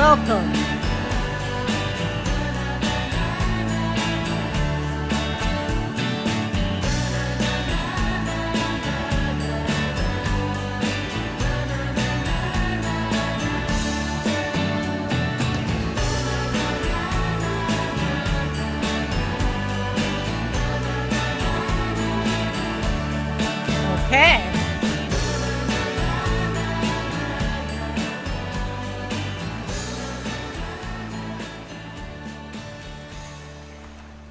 welcome. Okay.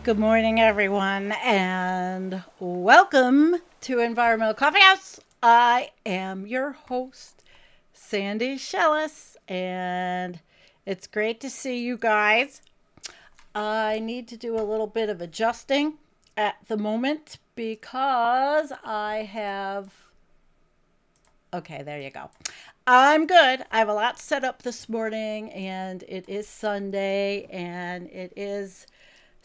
Good morning, everyone, and welcome to Environmental Coffee House. I am your host, Sandy Shellis, and it's great to see you guys. I need to do a little bit of adjusting at the moment because I have... Okay, there you go. I'm good. I have a lot set up this morning, and it is Sunday, and it is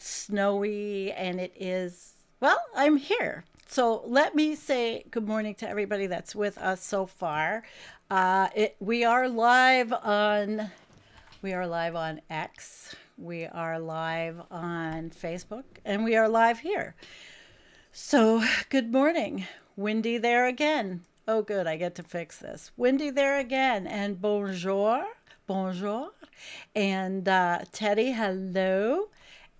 snowy, and it is, well, I'm here. So let me say good morning to everybody that's with us so far. We are live on X. We are live on Facebook, and we are live here. So good morning. Windy there again. Oh, good. I get to fix this. Windy there again. And bonjour. Bonjour. And Teddy, hello.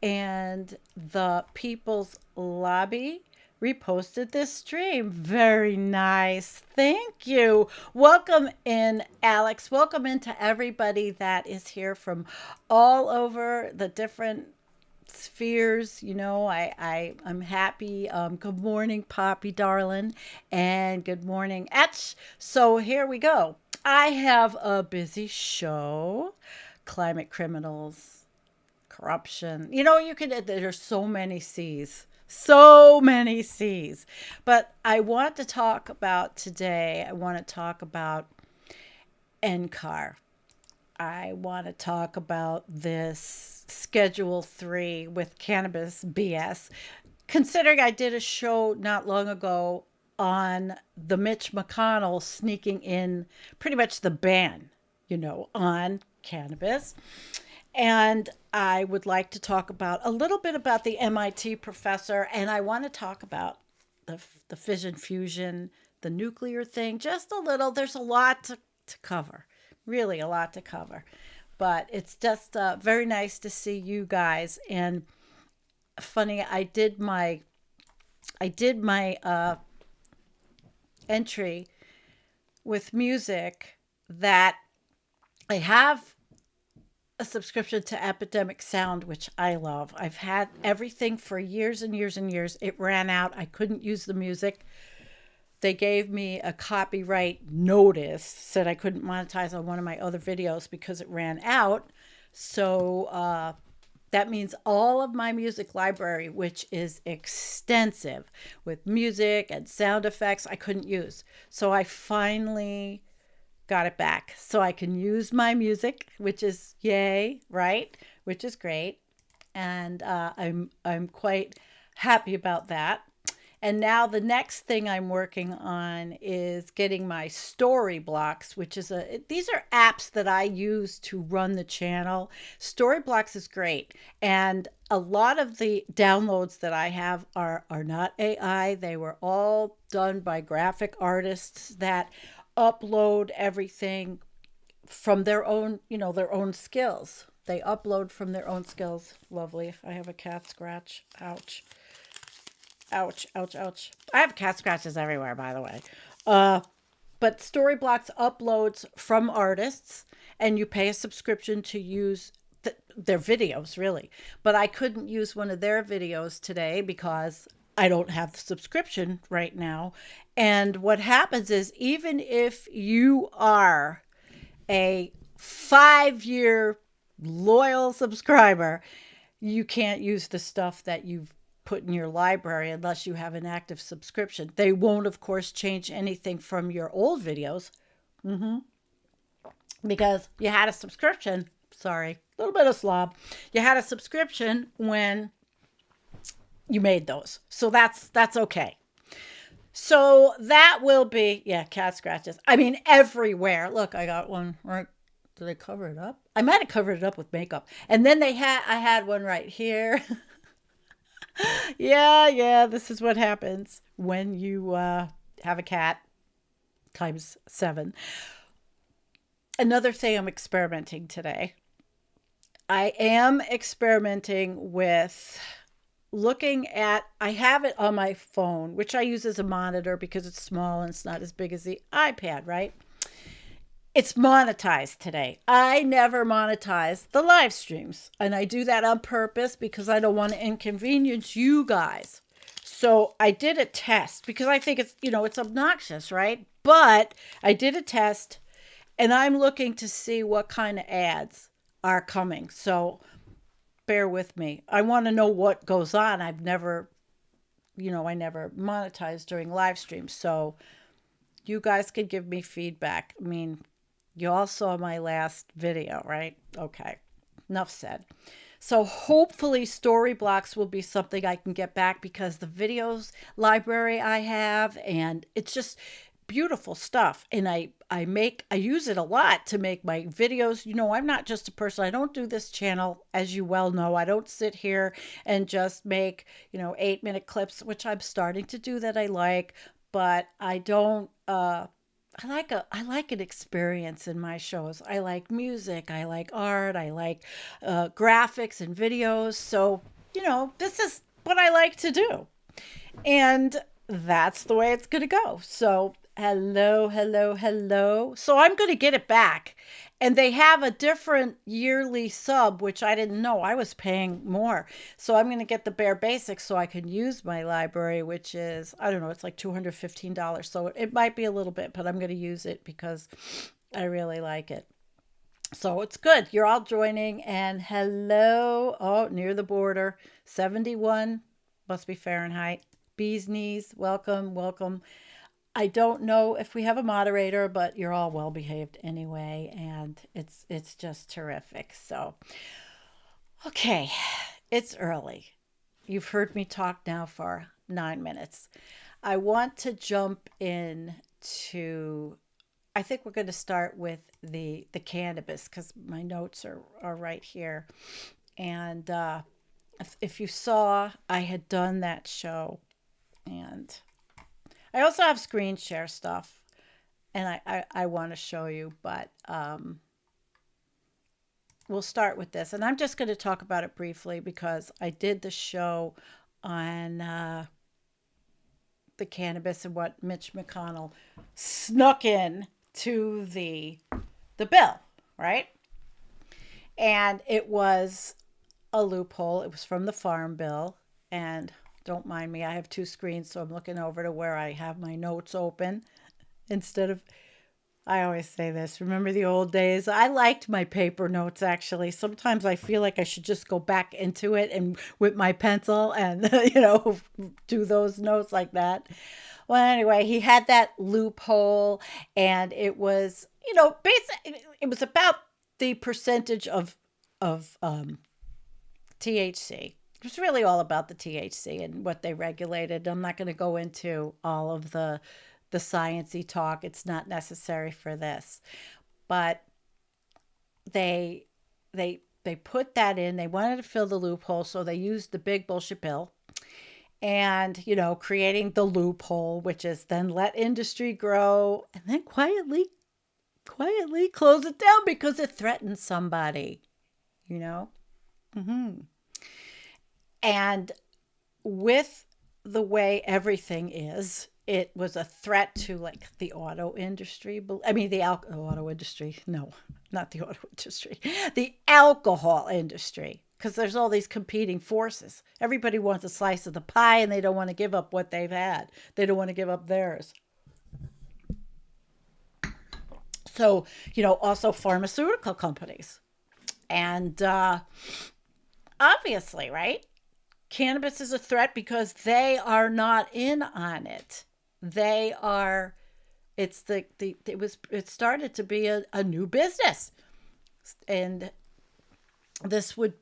And the People's Lobby reposted this stream. Very nice. Thank you. Welcome in, Alex. Welcome into everybody that is here from all over the different spheres. You know, I'm happy. Good morning, Poppy darling, and good morning, Etch. So here we go. I have a busy show. Climate criminals, corruption. You know, there's so many C's. So many C's. But I want to talk about today, I want to talk about NCAR. I want to talk about this Schedule 3 with cannabis BS. Considering I did a show not long ago on the Mitch McConnell sneaking in pretty much the ban, on cannabis. And I would like to talk about a little bit about the MIT professor, and I want to talk about the fission fusion, the nuclear thing, just a little. There's a lot to cover, really a lot to cover. But it's just very nice to see you guys. And funny, I did my entry with music that I have a subscription to Epidemic Sound, which I love. I've had everything for years and years and years. It ran out. I couldn't use the music. They gave me a copyright notice, said I couldn't monetize on one of my other videos because it ran out. So that means all of my music library, which is extensive with music and sound effects, I couldn't use. So I finally got it back. So I can use my music, which is yay, right? Which is great. And I'm quite happy about that. And now the next thing I'm working on is getting my story blocks, which is these are apps that I use to run the channel. Story blocks is great. And a lot of the downloads that I have are not AI. They were all done by graphic artists that upload everything from their own, their own skills. They upload from their own skills. Lovely. I have a cat scratch. Ouch. Ouch, ouch, ouch. I have cat scratches everywhere, by the way. But Storyblocks uploads from artists, and you pay a subscription to use their videos, really. But I couldn't use one of their videos today because I don't have the subscription right now. And what happens is, even if you are a 5-year loyal subscriber, you can't use the stuff that you've put in your library unless you have an active subscription. They won't, of course, change anything from your old videos because you had a subscription. Sorry, a little bit of slob. You had a subscription when you made those. So that's okay. So that will be, cat scratches. I mean, everywhere. Look, I got one right Did I cover it up? I might have covered it up with makeup. And then I had one right here. Yeah, this is what happens when you have a cat times 7. Another thing I'm experimenting today. I am experimenting with looking at, I have it on my phone, which I use as a monitor because it's small and it's not as big as the iPad, right? It's monetized today. I never monetize the live streams, and I do that on purpose because I don't want to inconvenience you guys. So I did a test because I think it's obnoxious, right? But I did a test, and I'm looking to see what kind of ads are coming. So bear with me. I want to know what goes on. I never monetized during live streams. So you guys can give me feedback. I mean, you all saw my last video, right? Okay. Enough said. So hopefully story blocks will be something I can get back because the videos library I have, and it's just beautiful stuff. And I use it a lot to make my videos. I'm not just a person. I don't do this channel, as you well know. I don't sit here and just make, 8-minute clips, which I'm starting to do that I like, but I don't I like an experience in my shows. I like music, I like art, I like graphics and videos. So, this is what I like to do. And that's the way it's going to go. So, hello, hello, hello. So, I'm going to get it back. And they have a different yearly sub, which I didn't know. I was paying more. So, I'm going to get the bare basics so I can use my library, which is, I don't know, it's like $215. So, it might be a little bit, but I'm going to use it because I really like it. So it's good. You're all joining. And hello. Oh, near the border. 71. Must be Fahrenheit. Bee's knees. Welcome, welcome. I don't know if we have a moderator, but you're all well behaved anyway. And it's just terrific. So, okay. It's early. You've heard me talk now for 9 minutes. I want to jump in to, I think we're going to start with the cannabis because my notes are right here. And if you saw, I had done that show. And I also have screen share stuff. And I want to show you. But we'll start with this. And I'm just going to talk about it briefly because I did the show on the cannabis and what Mitch McConnell snuck in to the bill, right? And it was a loophole. It was from the Farm Bill. And don't mind me, I have 2 screens, so I'm looking over to where I have my notes open instead of, I always say this, remember the old days? I liked my paper notes, actually. Sometimes I feel like I should just go back into it and with my pencil and, do those notes like that. Well, anyway, he had that loophole, and it was, basically, it was about the percentage of THC. It was really all about the THC and what they regulated. I'm not going to go into all of the sciencey talk. It's not necessary for this, but they put that in. They wanted to fill the loophole, so they used the big bullshit bill. And, creating the loophole, which is then let industry grow and then quietly close it down because it threatens somebody, Mm-hmm. And with the way everything is, it was a threat to like the auto industry. I mean, the auto industry. No, not the auto industry. The alcohol industry. Because there's all these competing forces. Everybody wants a slice of the pie and they don't want to give up what they've had. They don't want to give up theirs. So, also pharmaceutical companies. And obviously, right? Cannabis is a threat because they are not in on it. They are, it started to be a new business. And this would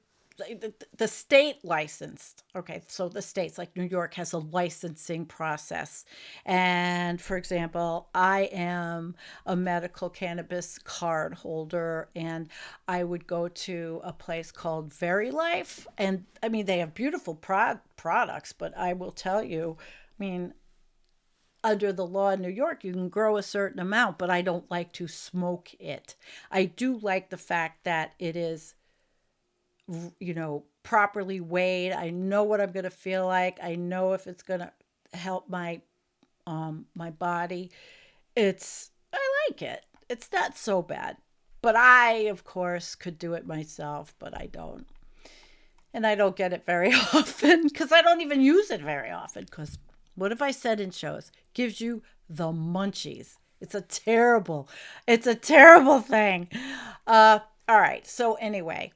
the state licensed. Okay, so the states like New York has a licensing process. And for example, I am a medical cannabis card holder, and I would go to a place called Very Life. And I mean, they have beautiful products, but I will tell you, I mean, under the law in New York, you can grow a certain amount, but I don't like to smoke it. I do like the fact that it is, properly weighed. I know what I'm going to feel like. I know if it's going to help my body. I like it. It's not so bad. But I, of course, could do it myself, but I don't. And I don't get it very often because I don't even use it very often. Because what have I said in shows? Gives you the munchies. It's a terrible thing. All right. So anyway,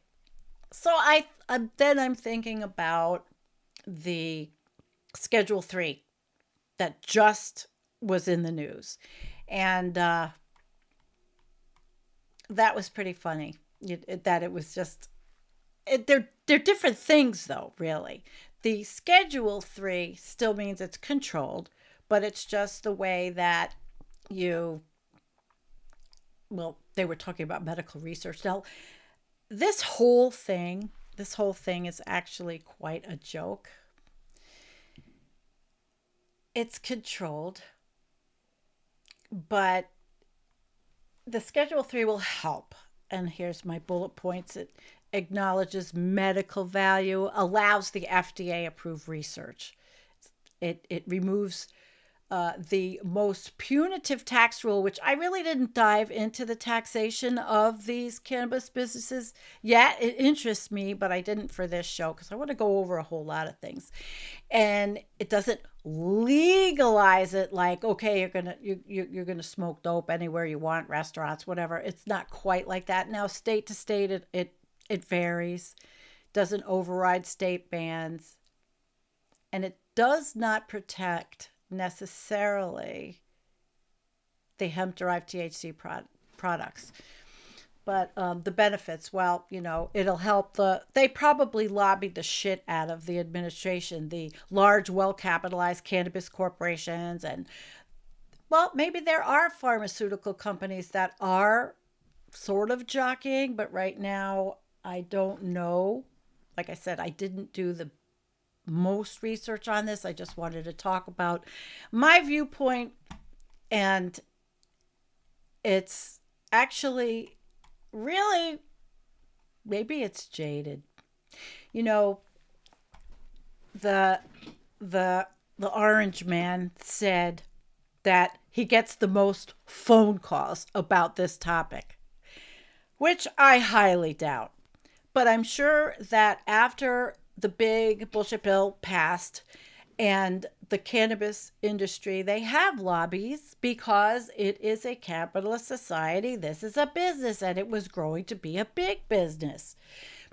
I'm thinking about the Schedule 3 that just was in the news. And that was pretty funny. That it was just they're different things though, really. The Schedule 3 still means it's controlled, but it's just the way that you they were talking about medical research. Now, this whole thing is actually quite a joke. It's controlled, but the Schedule 3 will help. And here's my bullet points. It acknowledges medical value, allows the FDA approved research. It removes the most punitive tax rule, which I really didn't dive into the taxation of these cannabis businesses yet. It interests me, but I didn't for this show because I want to go over a whole lot of things. And it doesn't legalize it like, okay, you're gonna smoke dope anywhere you want, restaurants, whatever. It's not quite like that. Now, state to state, it varies. Doesn't override state bans, and it does not protect necessarily the hemp derived THC products. But the benefits, well, it'll help they probably lobbied the shit out of the administration, the large, well capitalized cannabis corporations. And, well, maybe there are pharmaceutical companies that are sort of jockeying, but right now, I don't know. Like I said, I didn't do the most research on this. I just wanted to talk about my viewpoint, and it's actually really, maybe it's jaded. You know, the the orange man said that he gets the most phone calls about this topic, which I highly doubt. But I'm sure that after the big bullshit bill passed and the cannabis industry, they have lobbies because it is a capitalist society. This is a business, and it was growing to be a big business.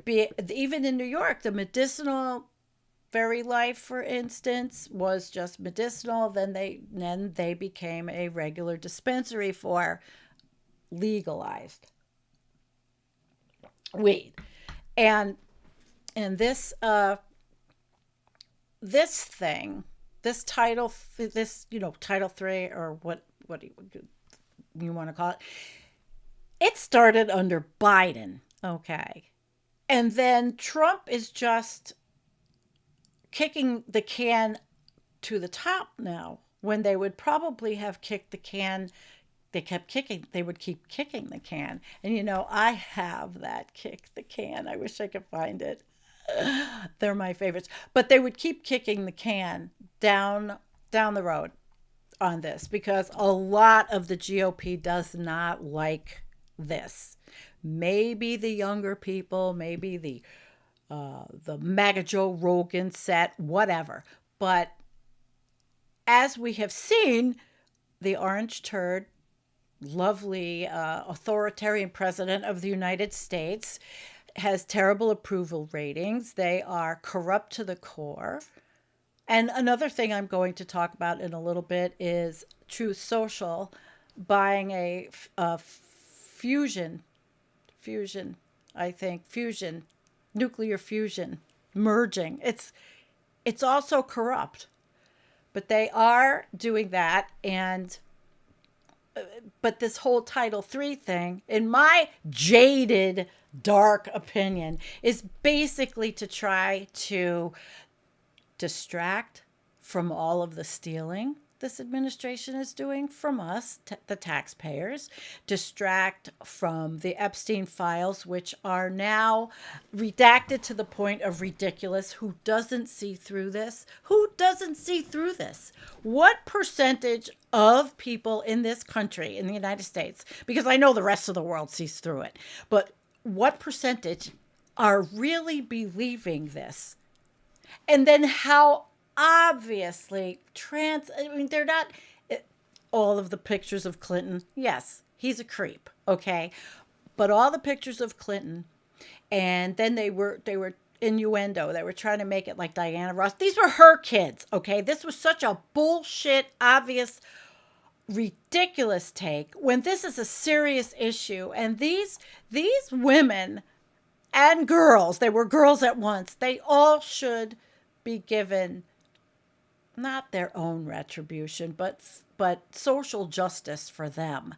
Even in New York, the medicinal Very Life, for instance, was just medicinal. Then they became a regular dispensary for legalized weed. And this this thing, this title, Title 3, or what do you want to call it? It started under Biden, okay, and then Trump is just kicking the can to the top now, when they would probably have kicked the can. They would keep kicking the can. And I have that kick the can. I wish I could find it. They're my favorites. But they would keep kicking the can down the road on this, because a lot of the GOP does not like this. Maybe the younger people, maybe the MAGA Joe Rogan set, whatever. But as we have seen, the orange turd, lovely authoritarian president of the United States, has terrible approval ratings. They are corrupt to the core. And another thing I'm going to talk about in a little bit is Truth Social buying a fusion, I think, fusion nuclear fusion, merging. It's also corrupt, but they are doing that. And but this whole Title III thing, in my jaded, dark opinion, is basically to try to distract from all of the stealing this administration is doing from us, the taxpayers, distract from the Epstein files, which are now redacted to the point of ridiculous. Who doesn't see through this? Who doesn't see through this? What percentage of people in this country, in the United States, because I know the rest of the world sees through it, but what percentage are really believing this? And then how obviously I mean, they're not all of the pictures of Clinton. Yes, he's a creep, okay? But all the pictures of Clinton, and then they were innuendo. They were trying to make it like Diana Ross. These were her kids, okay? This was such a bullshit, obvious, ridiculous take when this is a serious issue. And these women and girls, they were girls at once, they all should be given not their own retribution, but social justice for them.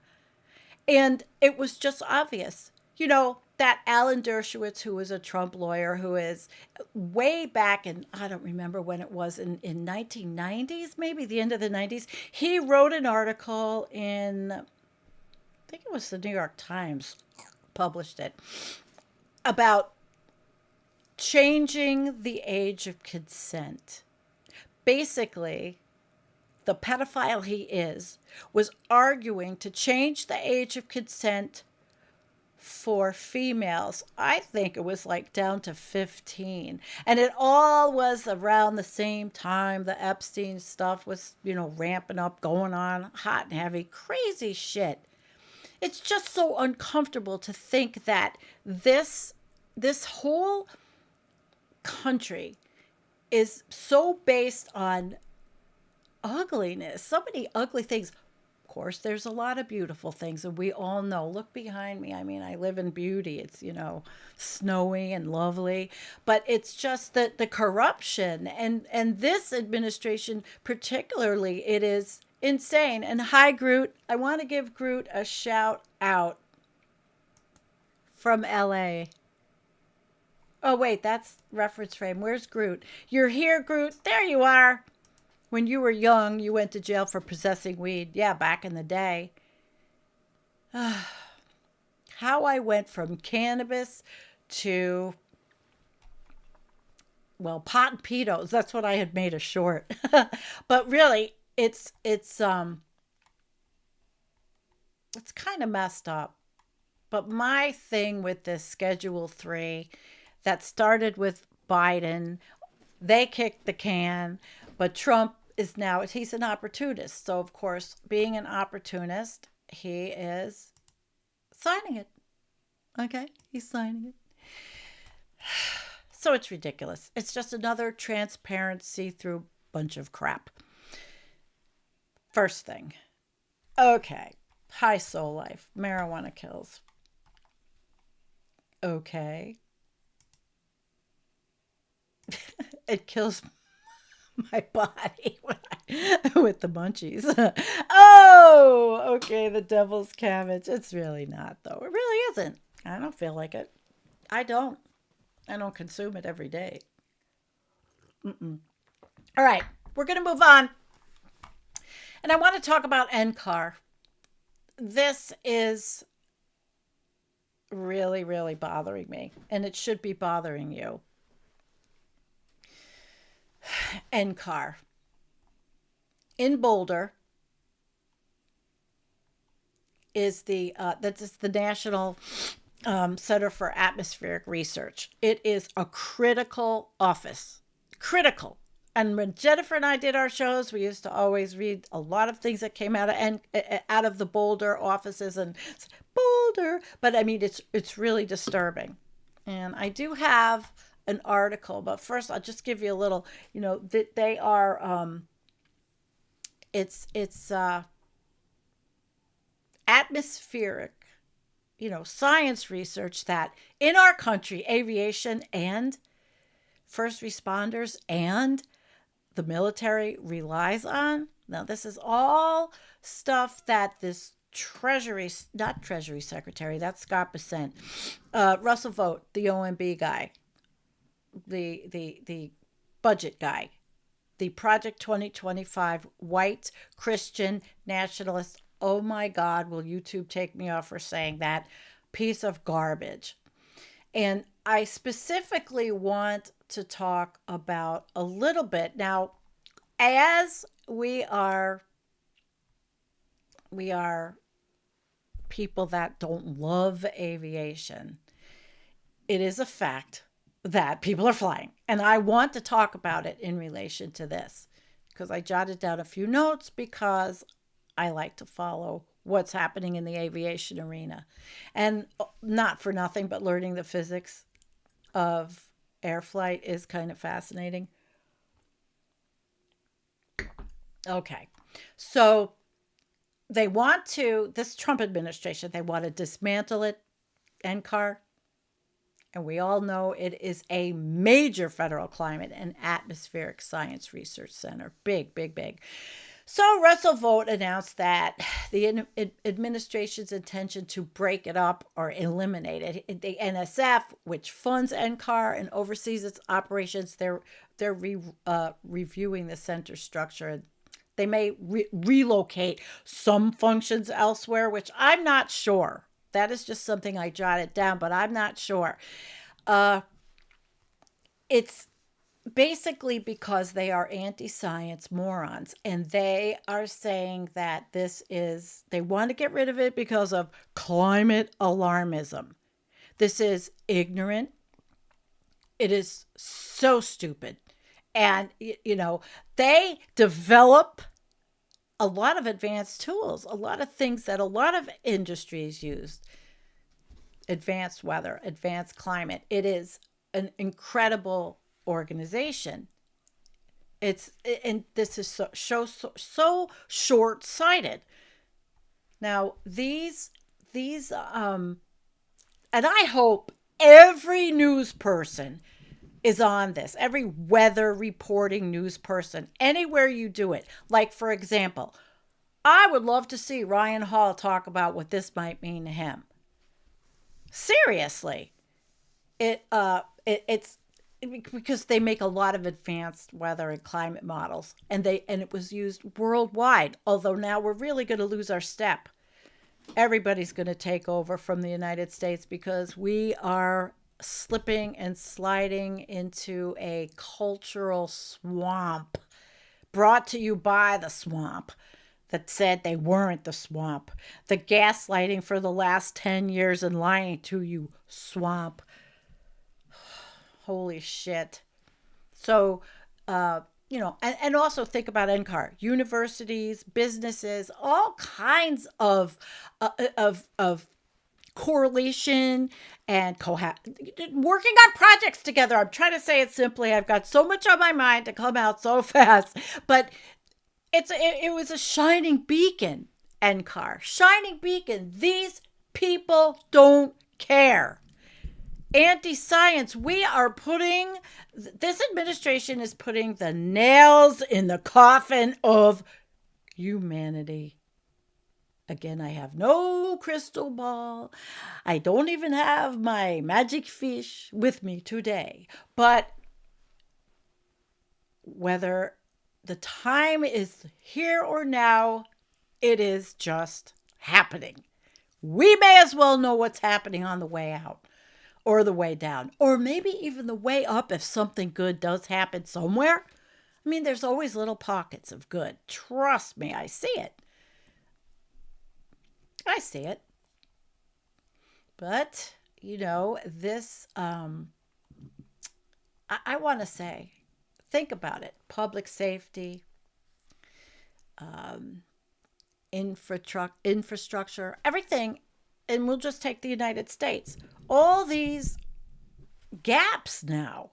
And it was just obvious. That Alan Dershowitz, who was a Trump lawyer, who is way back in, I don't remember when it was, in 1990s, maybe the end of the 90s, he wrote an article in, I think it was the New York Times, published it, about changing the age of consent. Basically, the pedophile he was arguing to change the age of consent for females. I think it was like down to 15. And it all was around the same time the Epstein stuff was, ramping up, going on, hot and heavy, crazy shit. It's just so uncomfortable to think that this whole country is so based on ugliness, so many ugly things. Of course, there's a lot of beautiful things, and we all know. Look behind me. I mean, I live in beauty. It's, snowy and lovely, but it's just that the corruption and this administration particularly, it is insane. And hi, Groot. I want to give Groot a shout out from LA. Oh, wait, that's reference frame. Where's Groot? You're here, Groot. There you are. When you were young, you went to jail for possessing weed. Yeah, back in the day. How I went from cannabis to, well, pot and pedos. That's what I had made a short. But really, it's kind of messed up. But my thing with this Schedule 3 that started with Biden, they kicked the can, but Trump is now, he's an opportunist. So, of course, being an opportunist, he is signing it. Okay? He's signing it. So it's ridiculous. It's just another transparent, see-through bunch of crap. First thing. Okay. High soul life. Marijuana kills. Okay. It kills my body with the munchies. Oh, okay, the devil's cabbage. It's really not, though. It really isn't. I don't feel like it. I don't consume it every day. All right, we're going to move on. And I want to talk about NCAR. This is really, really bothering me, and it should be bothering you. NCAR in Boulder is that's the National Center for Atmospheric Research. It is a critical office, critical. And when Jennifer and I did our shows, we used to always read a lot of things that came out of the Boulder offices and Boulder. But I mean, it's really disturbing. And I do have an article, but first I'll just give you a little, that they are, it's atmospheric science research that in our country, aviation and first responders and the military relies on. Now, this is all stuff that this not Treasury Secretary, that's Scott Bessent, Russell Vogt, the OMB guy, the budget guy, the Project 2025 white Christian nationalist. Oh my God, will YouTube take me off for saying that piece of garbage? And I specifically want to talk about a little bit now, as we are people that don't love aviation. It is a fact that people are flying, and I want to talk about it in relation to this because I jotted down a few notes because I like to follow what's happening in the aviation arena. And not for nothing, but learning the physics of air flight is kind of fascinating. Okay. So this Trump administration, they want to dismantle it, NCAR. And we all know it is a major federal climate and atmospheric science research center. Big, big, big. So Russell Vogt announced that the administration's intention to break it up or eliminate it. The NSF, which funds NCAR and oversees its operations, they're reviewing the center structure. They may relocate some functions elsewhere, which I'm not sure. That is just something I jotted down, but I'm not sure. It's basically because they are anti-science morons, and they are saying that they want to get rid of it because of climate alarmism. This is ignorant. It is so stupid. And, they develop a lot of advanced tools, a lot of things that a lot of industries use. Advanced weather, advanced climate. It is an incredible organization. And this is so short-sighted. Now, and I hope every news person is on this, every weather reporting news person, anywhere you do it. Like, for example, I would love to see Ryan Hall talk about what this might mean to him. Seriously. It's because they make a lot of advanced weather and climate models, and it was used worldwide. Although now we're really going to lose our step. Everybody's going to take over from the United States because we are slipping and sliding into a cultural swamp brought to you by the swamp that said they weren't the swamp. The gaslighting for the last 10 years and lying to you, swamp. Holy shit. So, and also think about NCAR, universities, businesses, all kinds of correlation and working on projects together. I'm trying to say it simply. I've got so much on my mind to come out so fast, but it was a shining beacon, NCAR, shining beacon. These people don't care. Anti-science. This administration is putting the nails in the coffin of humanity. Again, I have no crystal ball. I don't even have my magic fish with me today. But whether the time is here or now, it is just happening. We may as well know what's happening on the way out or the way down, or maybe even the way up if something good does happen somewhere. I mean, there's always little pockets of good. Trust me, I see it. I see it. But, this, I want to say, think about it. Public safety, infrastructure, everything. And we'll just take the United States. All these gaps now.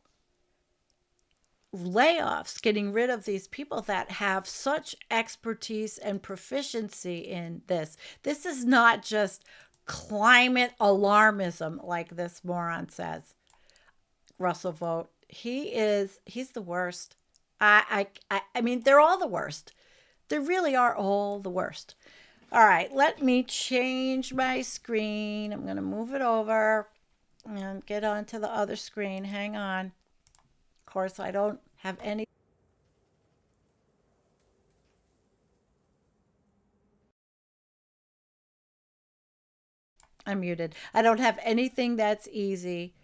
Layoffs, getting rid of these people that have such expertise and proficiency in this. This is not just climate alarmism, like this moron says. Russell Vogt. He's the worst. I mean, they're all the worst. They really are all the worst. All right, let me change my screen. I'm going to move it over and get onto the other screen. Hang on. Of course, I don't have any. I'm muted. I don't have anything that's easy,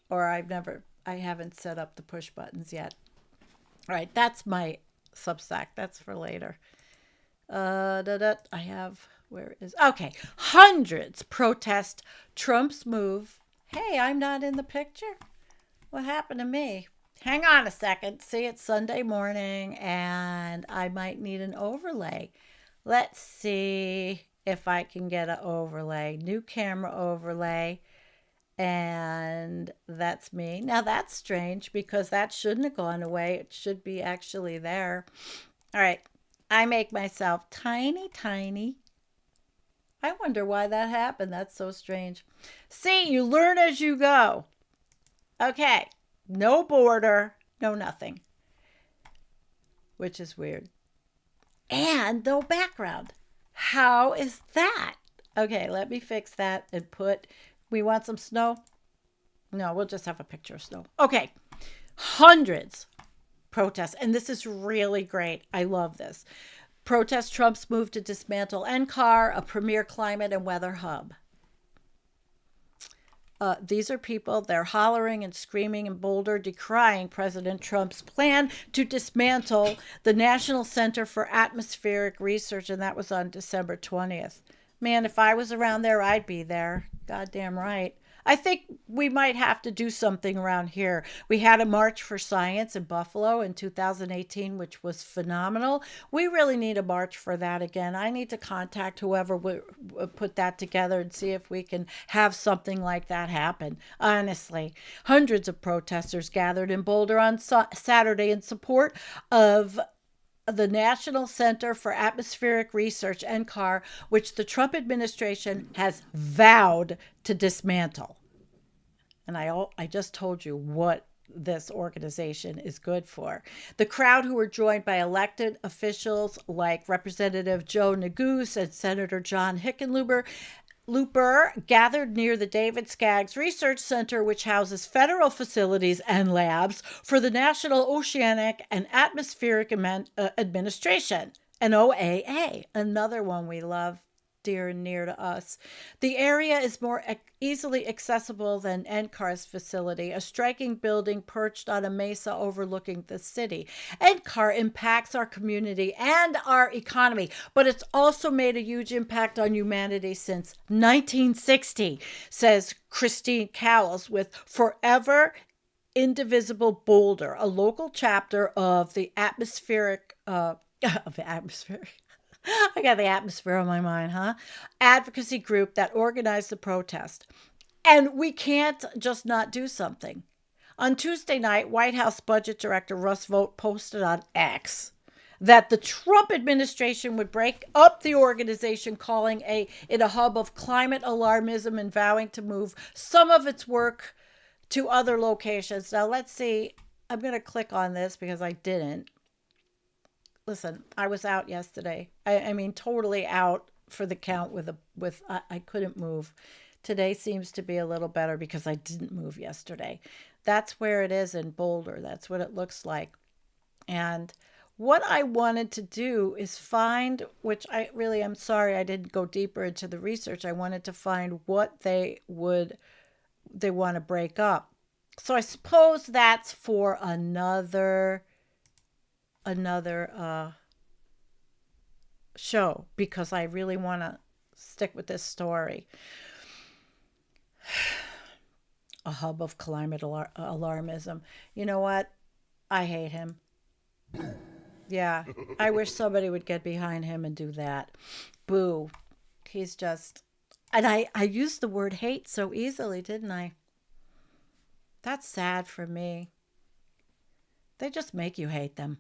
or I haven't set up the push buttons yet. All right, that's my Substack. That's for later. I have, where is, okay. Hundreds protest Trump's move. Hey, I'm not in the picture. What happened to me? Hang on a second. See, it's Sunday morning and I might need an overlay. Let's see if I can get an overlay. New camera overlay. And that's me. Now that's strange because that shouldn't have gone away. It should be actually there. All right. I make myself tiny, tiny. I wonder why that happened. That's so strange. See, you learn as you go. Okay. No border, no nothing, which is weird. And no background. How is that? Okay, let me fix that and put, we want some snow? No, we'll just have a picture of snow. Okay. Hundreds protests. And this is really great. I love this. Protest Trump's move to dismantle NCAR, a premier climate and weather hub. These are people, they're hollering and screaming in Boulder, decrying President Trump's plan to dismantle the National Center for Atmospheric Research, and that was on December 20th. Man, if I was around there, I'd be there. Goddamn right. I think we might have to do something around here. We had a March for Science in Buffalo in 2018, which was phenomenal. We really need a march for that again. I need to contact whoever would put that together and see if we can have something like that happen. Honestly, hundreds of protesters gathered in Boulder on Saturday in support of the National Center for Atmospheric Research, NCAR, which the Trump administration has vowed to dismantle. And I just told you what this organization is good for. The crowd, who were joined by elected officials like Representative Joe Neguse and Senator John Hickenlooper, gathered near the David Skaggs Research Center, which houses federal facilities and labs for the National Oceanic and Atmospheric Administration, an OAA, another one we love, dear and near to us. The area is more easily accessible than NCAR's facility, a striking building perched on a mesa overlooking the city. NCAR impacts our community and our economy, but it's also made a huge impact on humanity since 1960, says Christine Cowles with Forever Indivisible Boulder, a local chapter of the atmospheric I got the atmosphere on my mind, huh? Advocacy group that organized the protest. And we can't just not do something. On Tuesday night, White House Budget Director Russ Vought posted on X that the Trump administration would break up the organization, calling it a hub of climate alarmism and vowing to move some of its work to other locations. Now, let's see. I'm going to click on this because I didn't. Listen, I was out yesterday. I mean, totally out for the count I couldn't move. Today seems to be a little better because I didn't move yesterday. That's where it is in Boulder. That's what it looks like. And what I wanted to do is find, which I really am sorry I didn't go deeper into the research. I wanted to find what they want to break up. So I suppose that's for another show, because I really want to stick with this story. A hub of climate alarmism. You know what? I hate him. Yeah, I wish somebody would get behind him and do that. Boo. He's just, and I used the word hate so easily, didn't I? That's sad for me. They just make you hate them.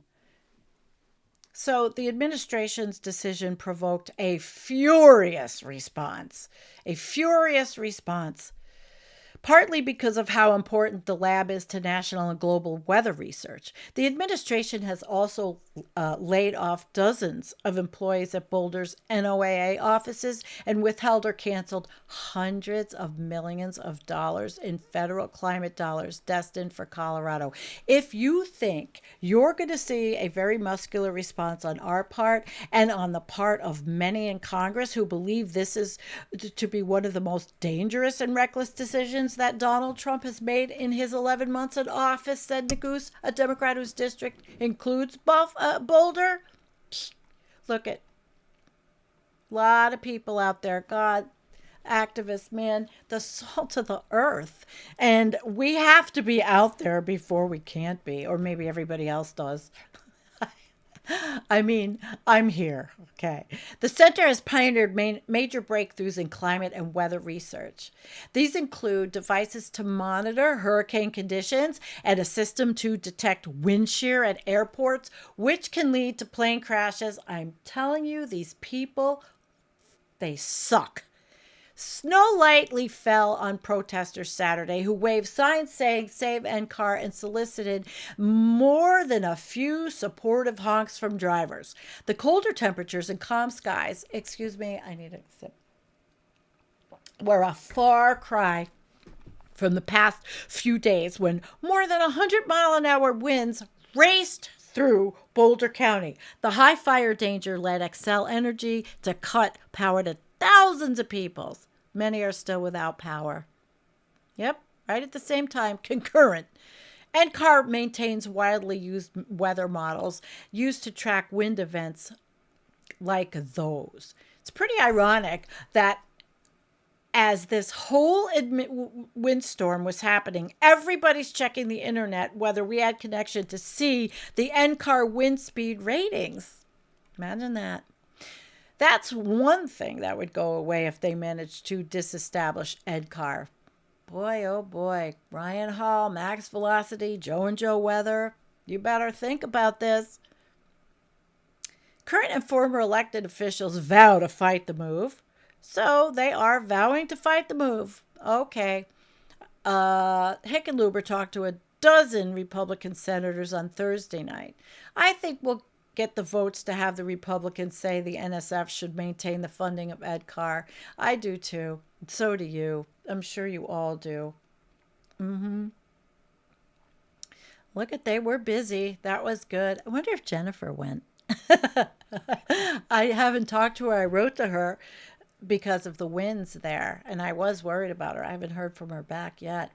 So the administration's decision provoked a furious response. A furious response, partly because of how important the lab is to national and global weather research. The administration has also laid off dozens of employees at Boulder's NOAA offices and withheld or canceled hundreds of millions of dollars in federal climate dollars destined for Colorado. If you think you're going to see a very muscular response on our part and on the part of many in Congress who believe this is to be one of the most dangerous and reckless decisions that Donald Trump has made in his 11 months in office, said Nagus, a Democrat whose district includes Boulder. Look at a lot of people out there. God, activists, man, the salt of the earth. And we have to be out there before we can't be, or maybe everybody else does. I mean, I'm here. Okay. The center has pioneered major breakthroughs in climate and weather research. These include devices to monitor hurricane conditions and a system to detect wind shear at airports, which can lead to plane crashes. I'm telling you, these people, they suck. Snow lightly fell on protesters Saturday who waved signs saying save NCAR and solicited more than a few supportive honks from drivers. The colder temperatures and calm skies, excuse me, I need a sip, were a far cry from the past few days when more than 100-mile-an-hour winds raced through Boulder County. The high fire danger led Xcel Energy to cut power to thousands of people. Many are still without power. Yep, right at the same time, concurrent. NCAR maintains widely used weather models used to track wind events like those. It's pretty ironic that as this whole windstorm was happening, everybody's checking the internet whether we had connection to see the NCAR wind speed ratings. Imagine that. That's one thing that would go away if they managed to disestablish NCAR. Boy, oh boy. Ryan Hall, Max Velocity, Joe and Joe Weather. You better think about this. Current and former elected officials vow to fight the move. So they are vowing to fight the move. Okay. Hickenlooper talked to a dozen Republican senators on Thursday night. I think we'll get the votes to have the Republicans say the NSF should maintain the funding of NCAR. I do too. So do you. I'm sure you all do. Look at they were busy. That was good. I wonder if Jennifer went. I haven't talked to her. I wrote to her because of the winds there, and I was worried about her. I haven't heard from her back yet.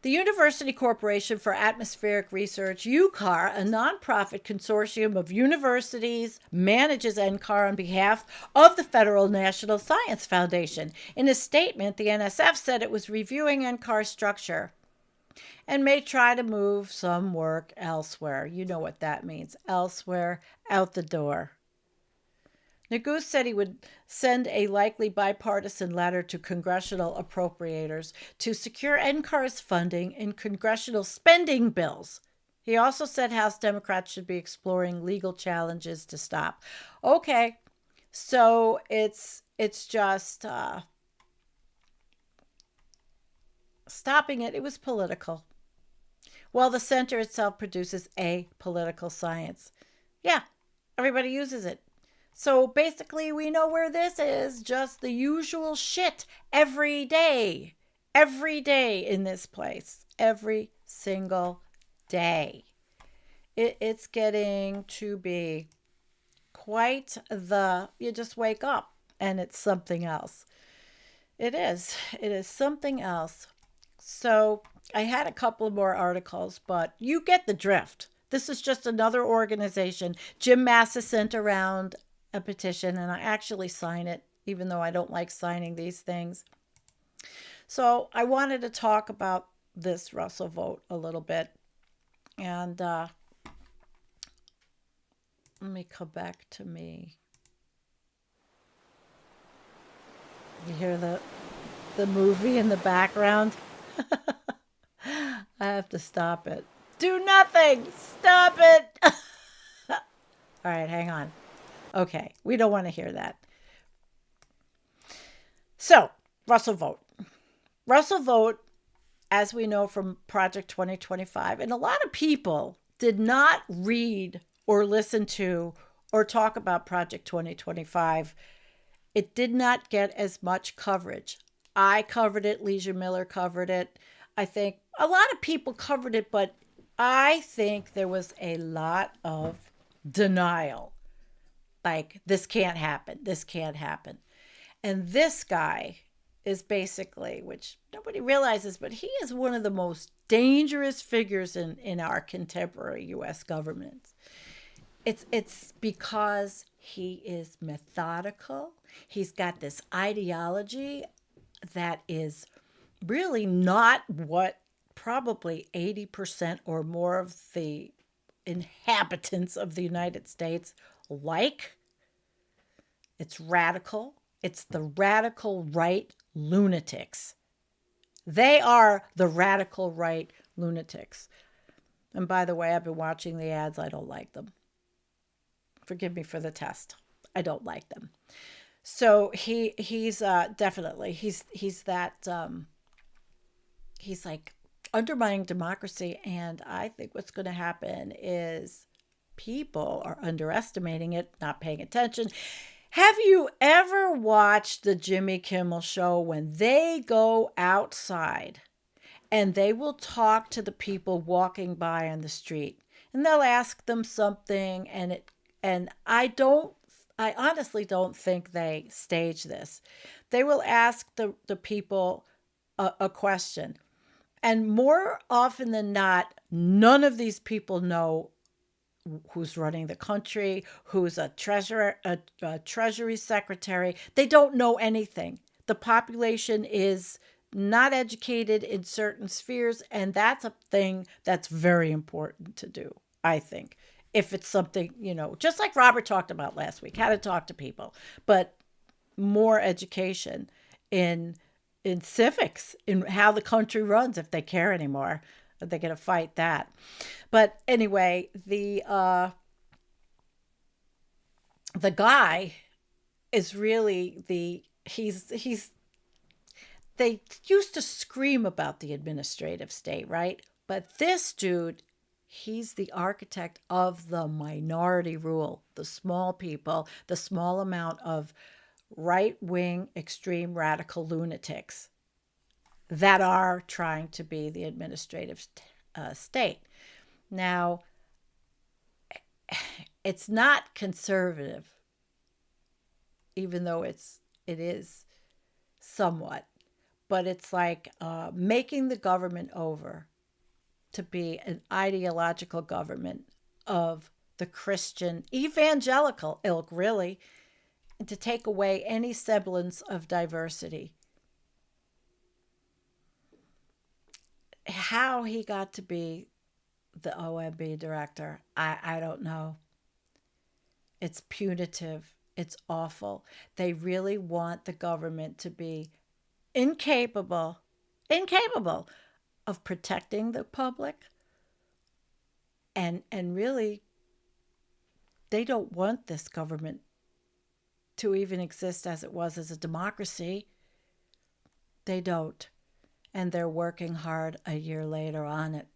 The University Corporation for Atmospheric Research, UCAR, a nonprofit consortium of universities, manages NCAR on behalf of the Federal National Science Foundation. In a statement, the NSF said it was reviewing NCAR's structure and may try to move some work elsewhere. You know what that means. Elsewhere, out the door. Nagus said he would send a likely bipartisan letter to congressional appropriators to secure NCAR's funding in congressional spending bills. He also said House Democrats should be exploring legal challenges to stop. Okay, so it's just stopping it. It was political. Well, the center itself produces apolitical science. Yeah, everybody uses it. So basically, we know where this is. Just the usual shit every day. Every day in this place. Every single day. It's getting to be quite the... You just wake up and it's something else. It is. It is something else. So I had a couple of more articles, but you get the drift. This is just another organization. Jim Massa sent around a petition, and I actually sign it, even though I don't like signing these things. So I wanted to talk about this Russell vote a little bit. And let me come back to me. You hear the movie in the background? I have to stop it. Do nothing! Stop it! All right, hang on. Okay, we don't want to hear that. So, Russell Vogt. Russell Vogt, as we know from Project 2025, and a lot of people did not read or listen to or talk about Project 2025. It did not get as much coverage. I covered it, Leisure Miller covered it. I think a lot of people covered it, but I think there was a lot of denial. Like, this can't happen. This can't happen. And this guy is basically, which nobody realizes, but he is one of the most dangerous figures in our contemporary US government. It's because he is methodical. He's got this ideology that is really not what probably 80% or more of the inhabitants of the United States like. It's radical. It's the radical right lunatics. They are the radical right lunatics. And by the way, I've been watching the ads. I don't like them. Forgive me for the test. I don't like them. So he's definitely he's that he's like undermining democracy, and I think what's going to happen is people are underestimating it, not paying attention. Have you ever watched the Jimmy Kimmel show when they go outside and they will talk to the people walking by on the street and they'll ask them something, and I honestly don't think they stage this. They will ask the people a question, and more often than not, none of these people know who's running the country, who's a treasurer, a treasury secretary. They don't know anything. The population is not educated in certain spheres, and that's a thing that's very important to do, I think. If it's something, just like Robert talked about last week, how to talk to people, but more education in civics, in how the country runs, if they care anymore. They're going to fight that. But anyway, the guy is really he's they used to scream about the administrative state, right? But this dude, he's the architect of the minority rule, the small people, the small amount of right wing, extreme radical lunatics that are trying to be the administrative state. Now, it's not conservative, even though it is somewhat, but it's like making the government over to be an ideological government of the Christian evangelical ilk, really, and to take away any semblance of diversity. How he got to be the OMB director, I don't know. It's punitive. It's awful. They really want the government to be incapable, incapable of protecting the public, and really they don't want this government to even exist as it was as a democracy. They don't. And they're working hard a year later on it.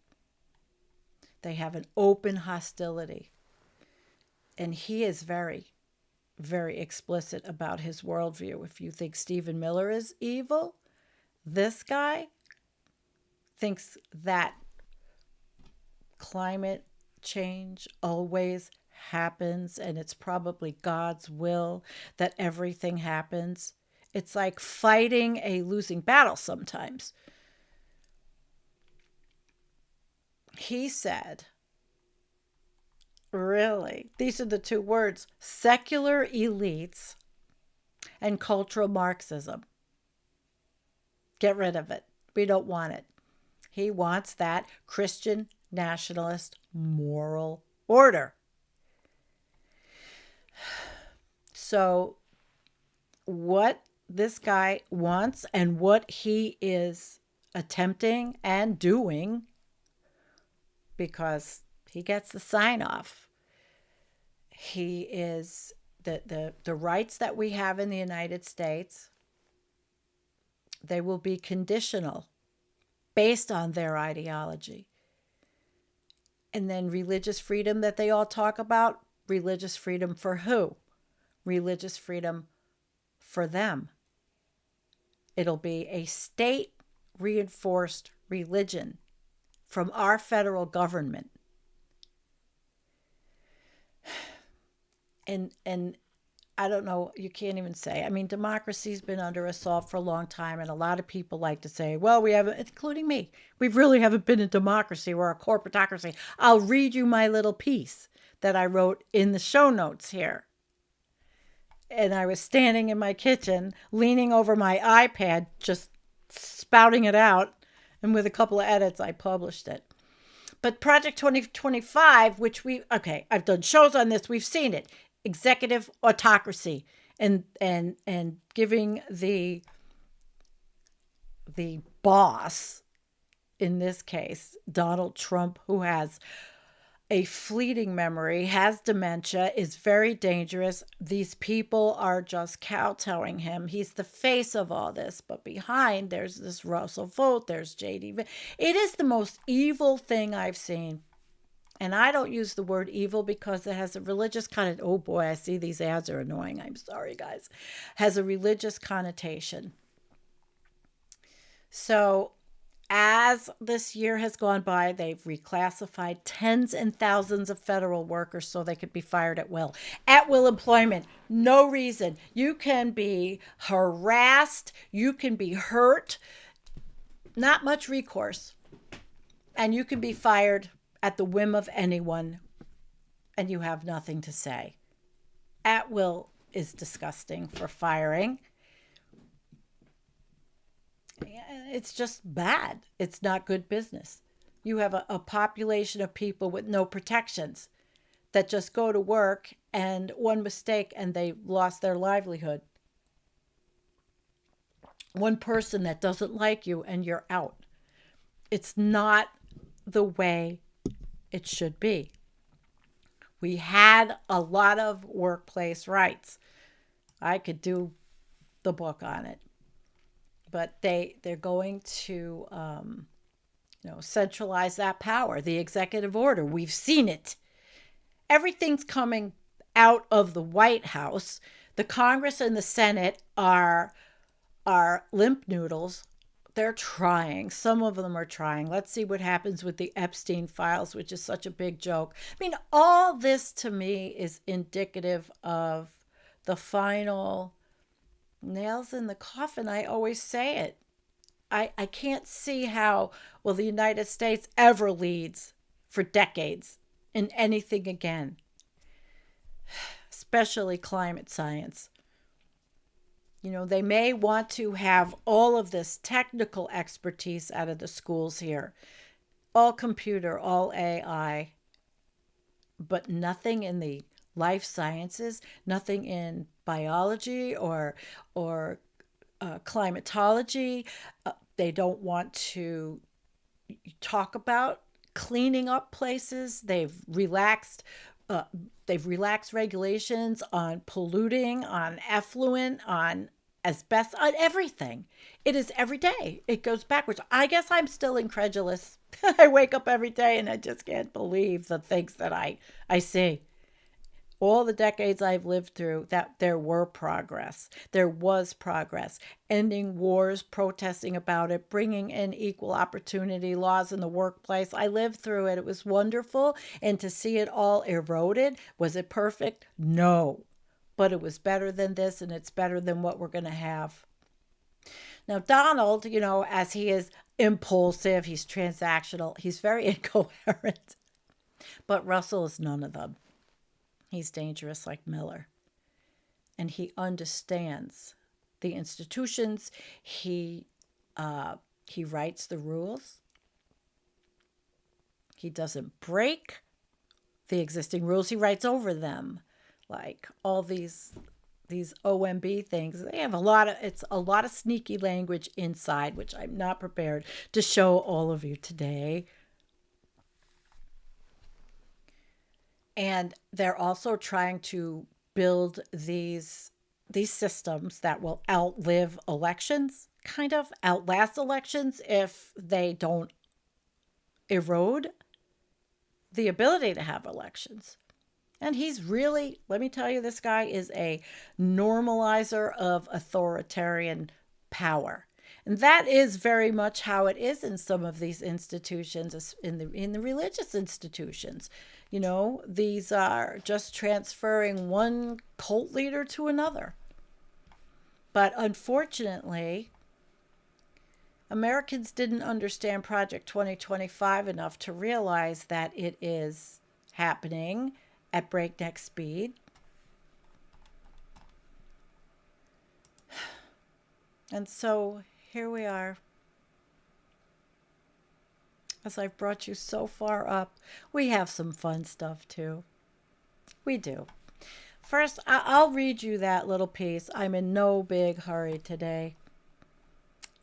They have an open hostility. And he is very, very explicit about his worldview. If you think Stephen Miller is evil, this guy thinks that climate change always happens and it's probably God's will that everything happens. It's like fighting a losing battle sometimes. He said, really, these are the two words: secular elites and cultural Marxism. Get rid of it. We don't want it. He wants that Christian nationalist moral order. So, what this guy wants and what he is attempting and doing, because he gets the sign off, He is the rights that we have in the United States, they will be conditional based on their ideology. And then religious freedom that they all talk about, religious freedom for who? Religious freedom for them. It'll be a state reinforced religion from our federal government. And I don't know, you can't even say. I mean, democracy's been under assault for a long time, and a lot of people like to say, well, we haven't, including me, we really haven't been a democracy. We're a corporatocracy. I'll read you my little piece that I wrote in the show notes here. And I was standing in my kitchen, leaning over my iPad, just spouting it out. And with a couple of edits, I published it. But Project 2025, which I've done shows on this, we've seen it. Executive autocracy and giving the boss, in this case Donald Trump, who has a fleeting memory, has dementia, is very dangerous. These people are just kowtowing him. He's the face of all this, but behind there's this Russell Vogt, there's JD. It is the most evil thing I've seen. And I don't use the word evil because it has a religious oh boy, I see these ads are annoying. I'm sorry, guys. Has a religious connotation. So as this year has gone by, they've reclassified tens and thousands of federal workers so they could be fired at will. At will employment, no reason. You can be harassed, you can be hurt, not much recourse. And you can be fired at the whim of anyone, and you have nothing to say. At will is disgusting for firing. It's just bad. It's not good business. You have a population of people with no protections that just go to work, and one mistake and they lost their livelihood. One person that doesn't like you and you're out. It's not the way it should be. We had a lot of workplace rights. I could do the book on it, but they're going to centralize that power. The executive order, we've seen it. Everything's coming out of the White House. The Congress and the Senate are limp noodles. They're trying. Some of them are trying. Let's see what happens with the Epstein files, which is such a big joke. I mean, all this to me is indicative of the final nails in the coffin. I always say it. I can't see how, the United States ever leads for decades in anything again, especially climate science. They may want to have all of this technical expertise out of the schools here, all computer, all AI, but nothing in the life sciences, nothing in biology or climatology. They don't want to talk about cleaning up places. They've relaxed regulations on polluting, on effluent, on asbestos, on everything. It is every day. It goes backwards. I guess I'm still incredulous. I wake up every day and I just can't believe the things that I see. All the decades I've lived through, that there were progress. There was progress. Ending wars, protesting about it, bringing in equal opportunity laws in the workplace. I lived through it. It was wonderful. And to see it all eroded, was it perfect? No. But it was better than this, and it's better than what we're going to have. Now, Donald, as he is impulsive, he's transactional, he's very incoherent. But Russell is none of them. He's dangerous like Miller. And he understands the institutions. He writes the rules. He doesn't break the existing rules. He writes over them. Like all these OMB things. They have a lot of sneaky language inside, which I'm not prepared to show all of you today. And they're also trying to build these systems that will outlive elections, kind of outlast elections if they don't erode the ability to have elections. And he's really, let me tell you, this guy is a normalizer of authoritarian power. And that is very much how it is in some of these institutions, in the religious institutions. You know, these are just transferring one cult leader to another. But unfortunately, Americans didn't understand Project 2025 enough to realize that it is happening at breakneck speed. And so here we are. As I've brought you so far up, we have some fun stuff too. We do. First, I'll read you that little piece. I'm in no big hurry today.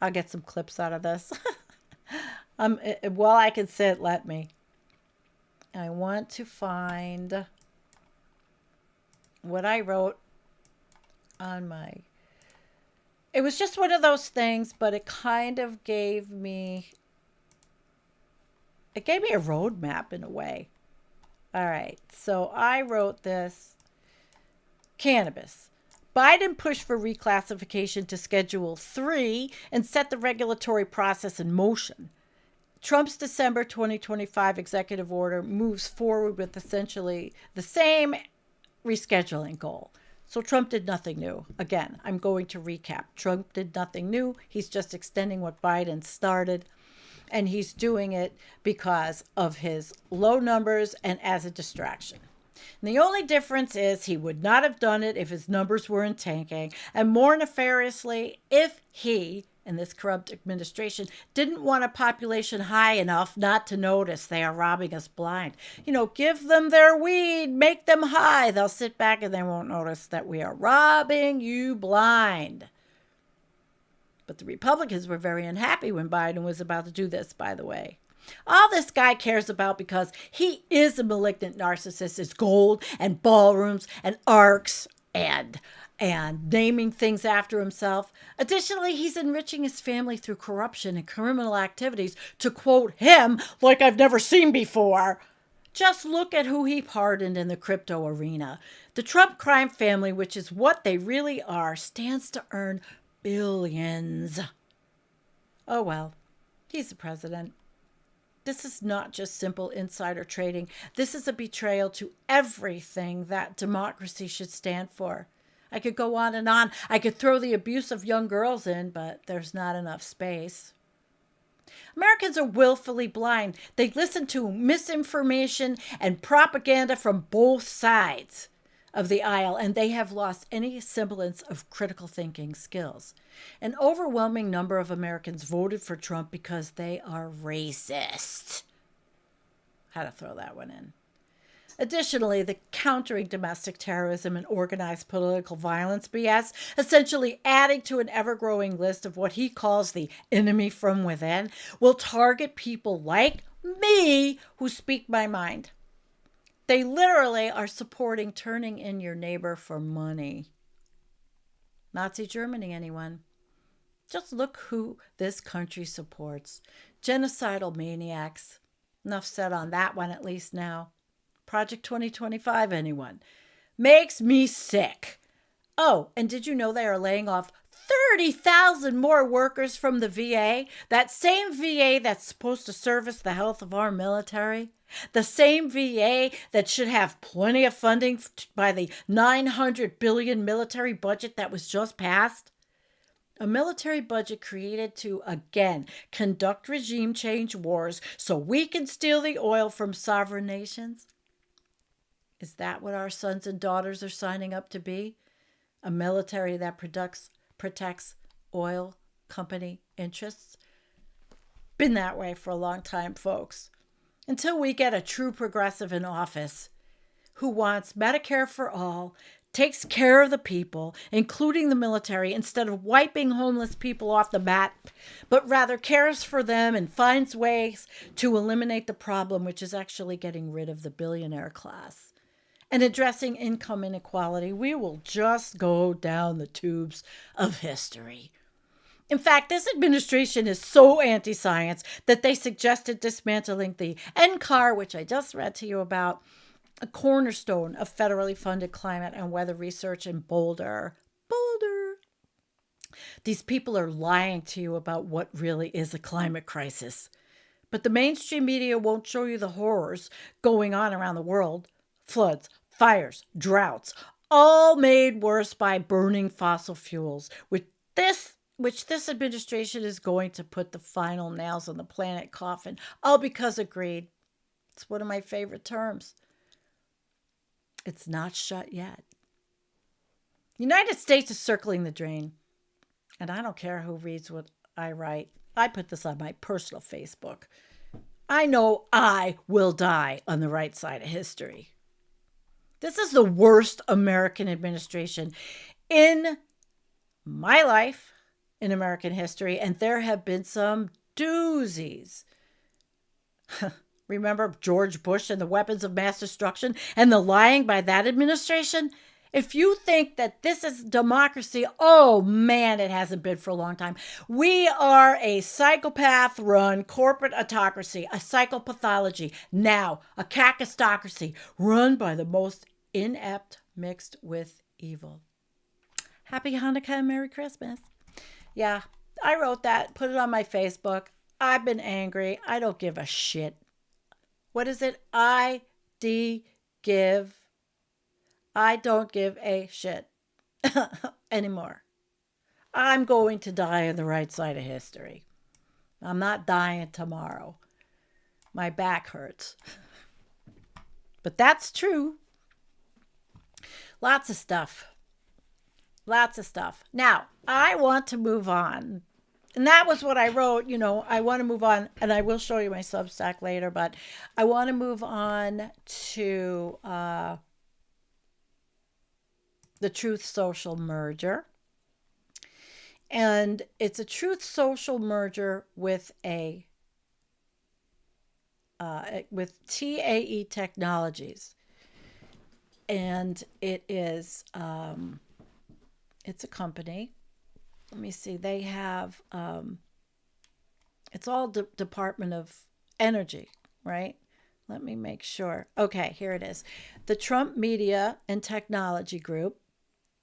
I'll get some clips out of this. While I can sit, let me. I want to find what I wrote on my. It was just one of those things, but it kind of gave me. It gave me a roadmap in a way. All right, so I wrote this. Cannabis. Biden pushed for reclassification to Schedule 3 and set the regulatory process in motion. Trump's December 2025 executive order moves forward with essentially the same rescheduling goal. So Trump did nothing new. Again, I'm going to recap. Trump did nothing new. He's just extending what Biden started. And he's doing it because of his low numbers and as a distraction. And the only difference is he would not have done it if his numbers weren't tanking, and more nefariously, if he, in this corrupt administration, didn't want a population high enough not to notice they are robbing us blind. You know, give them their weed, make them high. They'll sit back and they won't notice that we are robbing you blind. But the Republicans were very unhappy when Biden was about to do this, by the way. All this guy cares about, because he is a malignant narcissist, is gold and ballrooms and arcs and naming things after himself. Additionally, he's enriching his family through corruption and criminal activities, to quote him, like I've never seen before. Just look at who he pardoned in the crypto arena. The Trump crime family, which is what they really are, stands to earn billions. Oh well, he's the president. This is not just simple insider trading. This is a betrayal to everything that democracy should stand for. I could go on and on. I could throw the abuse of young girls in, but there's not enough space. Americans are willfully blind. They listen to misinformation and propaganda from both sides of the aisle, and they have lost any semblance of critical thinking skills. An overwhelming number of Americans voted for Trump because they are racist. Had to throw that one in. Additionally, the countering domestic terrorism and organized political violence BS, essentially adding to an ever-growing list of what he calls the enemy from within, will target people like me who speak my mind. They literally are supporting turning in your neighbor for money. Nazi Germany, anyone? Just look who this country supports. Genocidal maniacs. Enough said on that one, at least now. Project 2025, anyone? Makes me sick. Oh, and did you know they are laying off 30,000 more workers from the VA? That same VA that's supposed to service the health of our military? The same VA that should have plenty of funding by the $900 billion military budget that was just passed? A military budget created to, again, conduct regime change wars so we can steal the oil from sovereign nations? Is that what our sons and daughters are signing up to be? A military that protects oil company interests? Been that way for a long time, folks. Until we get a true progressive in office who wants Medicare for all, takes care of the people, including the military, instead of wiping homeless people off the map, but rather cares for them and finds ways to eliminate the problem, which is actually getting rid of the billionaire class. and addressing income inequality, we will just go down the tubes of history. In fact, this administration is so anti science that they suggested dismantling the NCAR, which I just read to you about, a cornerstone of federally funded climate and weather research in Boulder. Boulder. These people are lying to you about what really is a climate crisis. But the mainstream media won't show you the horrors going on around the world: floods, fires, droughts, all made worse by burning fossil fuels, which this administration is going to put the final nails on the planet coffin, all because of greed. It's one of my favorite terms. It's not shut yet. The United States is circling the drain. And I don't care who reads what I write. I put this on my personal Facebook. I know I will die on the right side of history. This is the worst American administration in my life, in American history, and there have been some doozies. Remember George Bush and the weapons of mass destruction and the lying by that administration? If you think that this is democracy, oh man, it hasn't been for a long time. We are a psychopath-run corporate autocracy, a psychopathology, now a kakistocracy run by the most inept mixed with evil. Happy Hanukkah and Merry Christmas. Yeah, I wrote that, put it on my Facebook. I've been angry. I don't give a shit. What is it? I don't give a shit anymore. I'm going to die on the right side of history. I'm not dying tomorrow. My back hurts. But that's true. Lots of stuff. Lots of stuff. Now, I want to move on. And that was what I wrote. I want to move on, and I will show you my Substack later, but I want to move on to the Truth Social merger. And it's a Truth Social merger with with TAE Technologies. And it is, it's a company. Let me see. They have, it's all Department of Energy, right? Let me make sure. Okay, here it is. The Trump Media and Technology Group,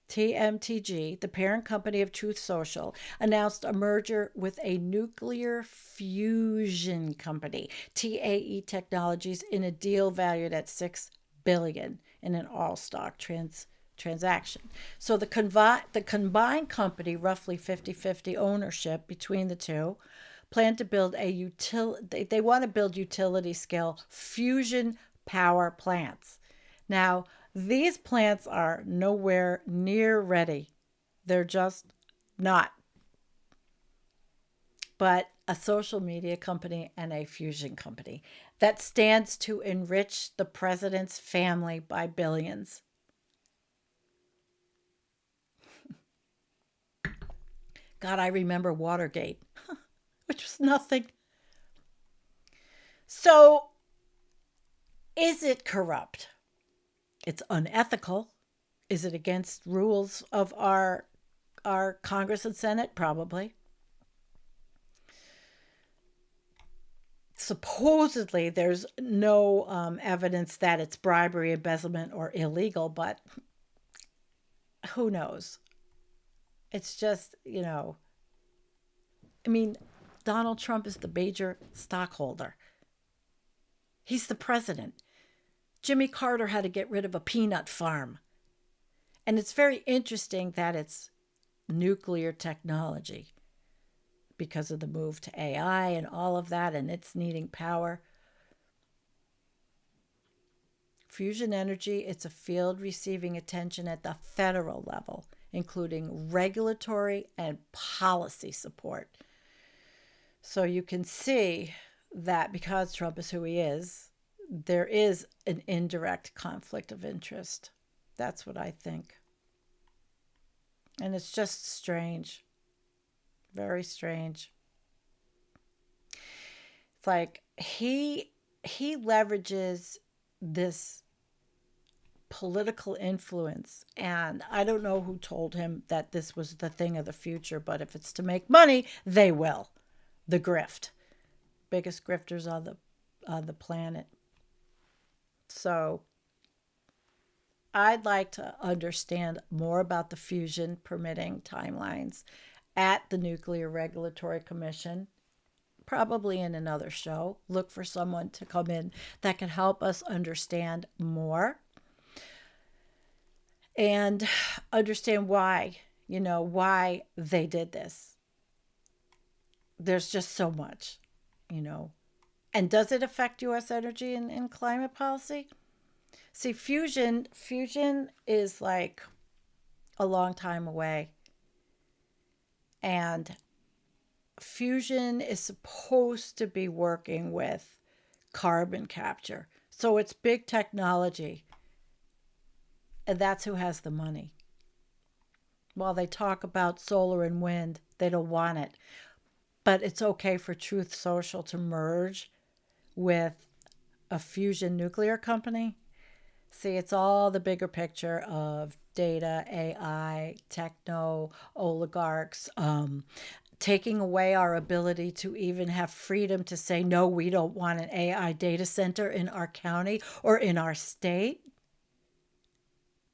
TMTG, the parent company of Truth Social, announced a merger with a nuclear fusion company, TAE Technologies, in a deal valued at $6 billion in an all-stock transaction. So the combined company, roughly 50-50 ownership between the two, plan to build they want to build utility scale fusion power plants. Now, these plants are nowhere near ready. They're just not. But a social media company and a fusion company that stands to enrich the president's family by billions. God, I remember Watergate, which was nothing. So, is it corrupt? It's unethical. Is it against rules of our Congress and Senate? Probably. Supposedly, there's no evidence that it's bribery, embezzlement, or illegal, but who knows? It's just, Donald Trump is the major stockholder. He's the president. Jimmy Carter had to get rid of a peanut farm. And it's very interesting that it's nuclear technology because of the move to AI and all of that, and it's needing power. Fusion energy, it's a field receiving attention at the federal level, including regulatory and policy support. So you can see that because Trump is who he is, there is an indirect conflict of interest. That's what I think. And it's just strange. Very strange. It's like he leverages this political influence. And I don't know who told him that this was the thing of the future, but if it's to make money, they will. The grift. Biggest grifters on the planet. So I'd like to understand more about the fusion permitting timelines at the Nuclear Regulatory Commission, probably in another show. Look for someone to come in that can help us understand more and understand why, why they did this. There's just so much, you know. And does it affect US energy and climate policy? See, fusion is like a long time away. And fusion is supposed to be working with carbon capture. So it's big technology. And that's who has the money. While they talk about solar and wind, they don't want it. But it's okay for Truth Social to merge with a fusion nuclear company. See, it's all the bigger picture of data, AI, techno, oligarchs, taking away our ability to even have freedom to say, no, we don't want an AI data center in our county or in our state.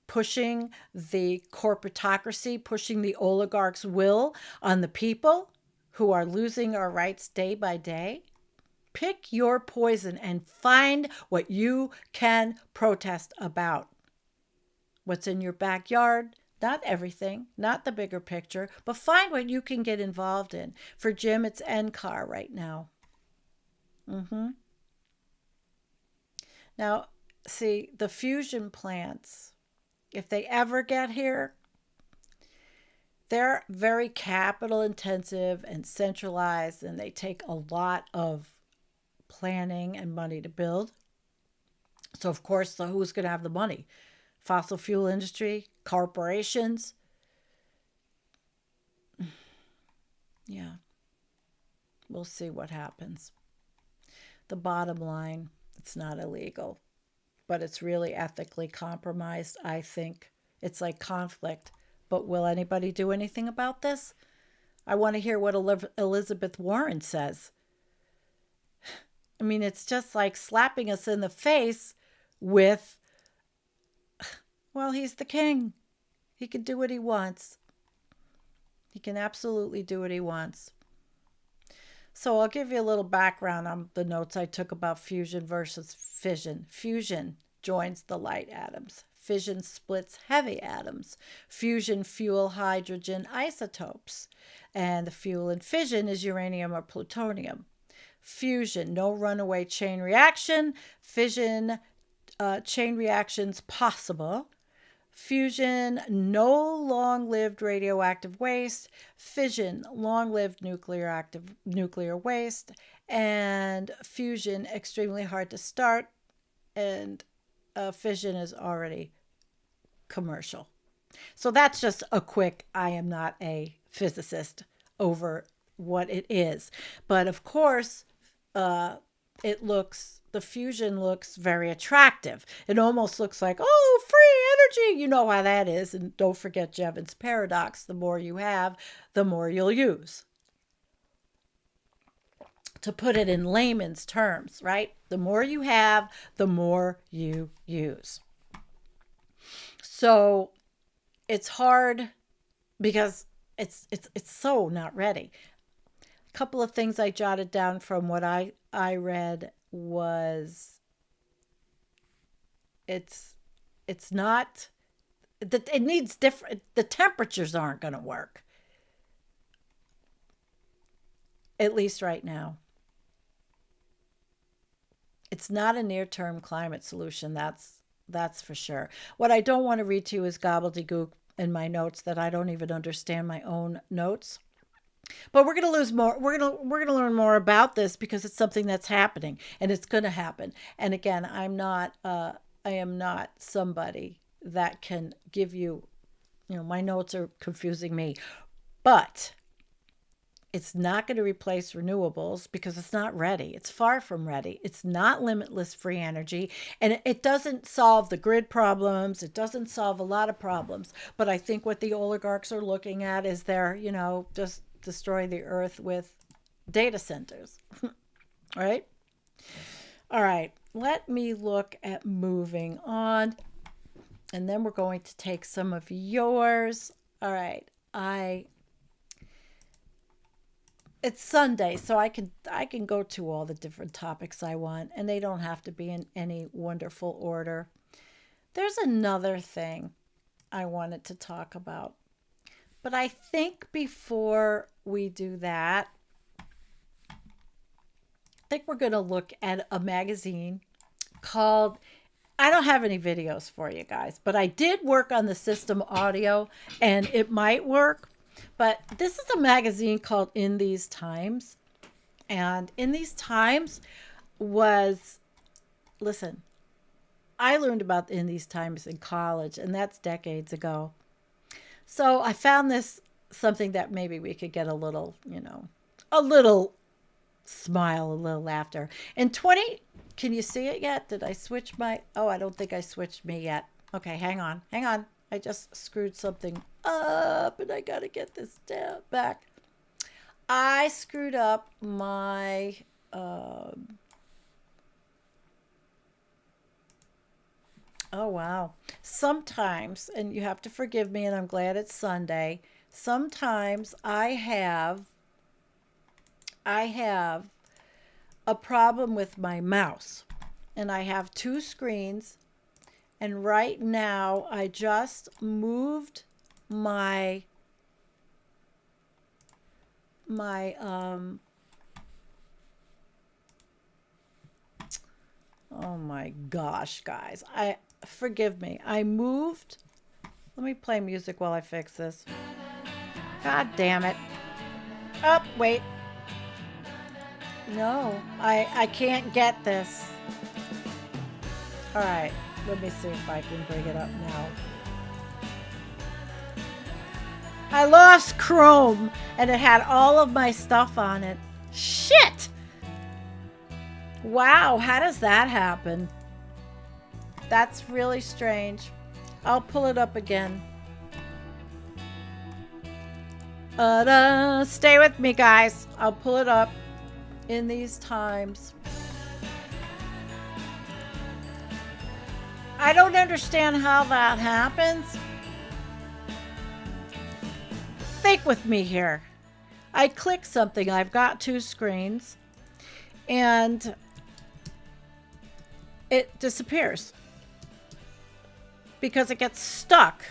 Pushing the corporatocracy, pushing the oligarchs' will on the people who are losing our rights day by day. Pick your poison and find what you can protest about. What's in your backyard? Not everything, not the bigger picture, but find what you can get involved in. For Jim, it's NCAR right now. Now, see, the fusion plants, if they ever get here, they're very capital intensive and centralized, and they take a lot of planning and money to build. So, of course, who's going to have the money? Fossil fuel industry, corporations. Yeah, we'll see what happens. The bottom line, it's not illegal, but it's really ethically compromised, I think. It's like conflict. But will anybody do anything about this? I want to hear what Elizabeth Warren says. I mean, it's just like slapping us in the face with, well, he's the king. He can do what he wants. He can absolutely do what he wants. So I'll give you a little background on the notes I took about fusion versus fission. Fusion joins the light atoms. Fission splits heavy atoms. Fusion fuel hydrogen isotopes. And the fuel in fission is uranium or plutonium. Fusion, no runaway chain reaction. Fission, chain reactions possible. Fusion, no long-lived radioactive waste. Fission, long-lived nuclear waste. And fusion, extremely hard to start. And fission is already commercial. So that's just a quick, I am not a physicist over what it is. But of course, the fusion looks very attractive. It almost looks like, oh, free energy. You know how that is. And don't forget Jevons paradox. The more you have, the more you'll use. To put it in layman's terms, right? The more you have, the more you use. So it's hard because it's so not ready. A couple of things I jotted down from what I read was it's not that it needs different, the temperatures aren't going to work, at least right now. It's not a near-term climate solution, that's for sure. What I don't want to read to you is gobbledygook in my notes that I don't even understand my own notes. But we're going to lose more. We're going to learn more about this because it's something that's happening and it's going to happen. And again, I am not somebody that can give you, my notes are confusing me. But It's not going to replace renewables because it's not ready. It's far from ready. It's not limitless free energy. And it doesn't solve the grid problems. It doesn't solve a lot of problems. But I think what the oligarchs are looking at is they're, just destroy the earth with data centers. Right? All right. Let me look at moving on. And then we're going to take some of yours. All right. It's Sunday, so I can go to all the different topics I want, and they don't have to be in any wonderful order. There's another thing I wanted to talk about, but I think before we do that, I think we're going to look at a magazine called, I don't have any videos for you guys, but I did work on the system audio and it might work. But this is a magazine called In These Times. And In These Times was, listen, I learned about In These Times in college, and that's decades ago. So I found this something that maybe we could get a little, a little smile, a little laughter. In 20, can you see it yet? Did I switch my, oh, I don't think I switched me yet. Okay, hang on, hang on. I just screwed something up and I got to get this down back. I screwed up my, oh, wow. Sometimes, and you have to forgive me, and I'm glad it's Sunday. Sometimes I have a problem with my mouse, and I have two screens. And right now, I just moved my oh my gosh, guys. Forgive me. I moved. Let me play music while I fix this. God damn it. Oh, wait. No, I can't get this. All right. Let me see if I can bring it up now. I lost Chrome and it had all of my stuff on it. Shit! Wow, how does that happen? That's really strange. I'll pull it up again. Stay with me, guys. I'll pull it up In These Times. I don't understand how that happens. Think with me here. I click something. I've got two screens. And it disappears. Because it gets stuck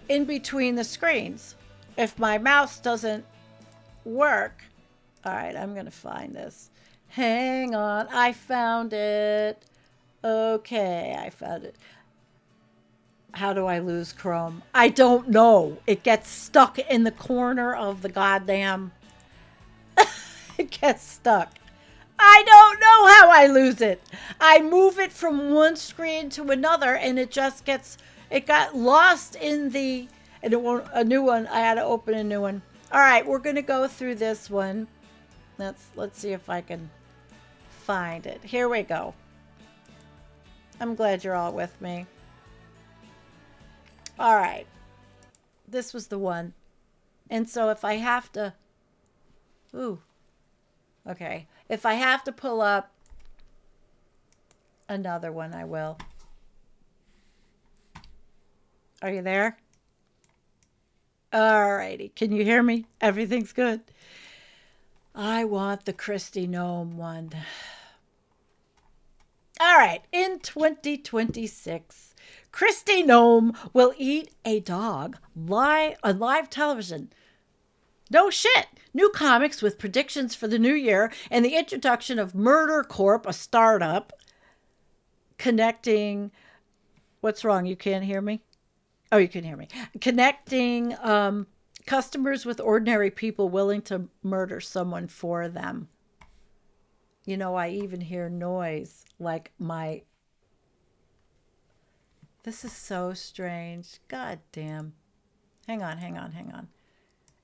in between the screens. If my mouse doesn't work. All right, I'm going to find this. Hang on. I found it. Okay, I found it. How do I lose Chrome? I don't know. It gets stuck in the corner of the goddamn... It gets stuck. I don't know how I lose it. I move it from one screen to another and it just gets... It got lost in the... And it won't... A new one. I had to open a new one. All right, we're going to go through this one. Let's see if I can find it. Here we go. I'm glad you're all with me. All right. This was the one. And so if I have to... Ooh. Okay. If I have to pull up another one, I will. Are you there? All righty. Can you hear me? Everything's good. I want the Christy Gnome one. All right. In 2026, Christy Gnome will eat a dog on live television. No shit. New comics with predictions for the new year and the introduction of Murder Corp, a startup connecting... What's wrong? You can't hear me? Oh, you can hear me. Connecting customers with ordinary people willing to murder someone for them. You know, I even hear noise like my... This is so strange. God damn. Hang on.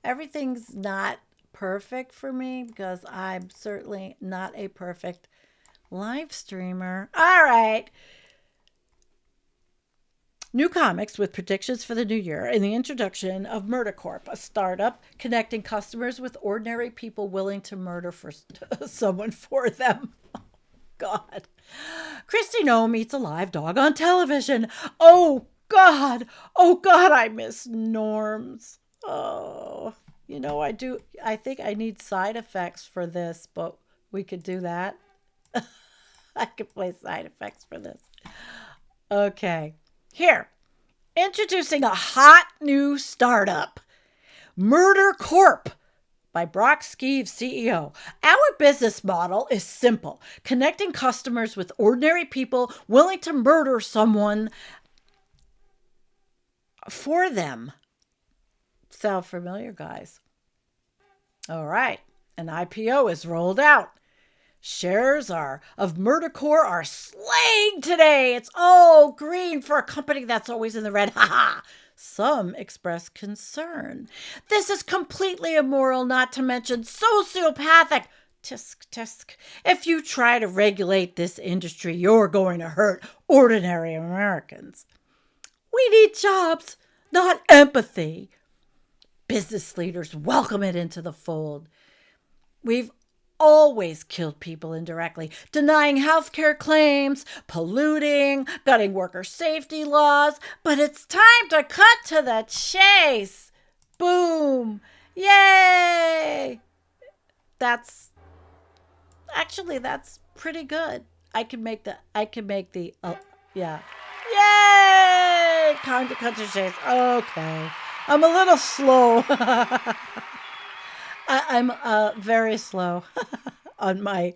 Everything's not perfect for me because I'm certainly not a perfect live streamer. All right. New comics with predictions for the new year and the introduction of Murder Corp, a startup connecting customers with ordinary people willing to murder for someone for them. God. Christy No meets a live dog on television. Oh, God. Oh, God, I miss Norms. Oh, I do. I think I need side effects for this, but we could do that. I could play side effects for this. Okay. Here, introducing a hot new startup, Murder Corp by Brock Skeeves, CEO. Our business model is simple, connecting customers with ordinary people willing to murder someone for them. Sound familiar, guys? All right, an IPO is rolled out. Shares of Murdercore are slaying today. It's all green for a company that's always in the red. Ha ha. Some express concern. This is completely immoral, not to mention sociopathic. Tisk, tisk. If you try to regulate this industry, you're going to hurt ordinary Americans. We need jobs, not empathy. Business leaders welcome it into the fold. We've always killed people indirectly, denying healthcare claims, polluting, gutting worker safety laws. But it's time to cut to the chase. Boom. Yay. That's pretty good. I can make the, yeah. Yay. Time to cut to the chase. Okay. I'm a little slow. I'm very slow on my,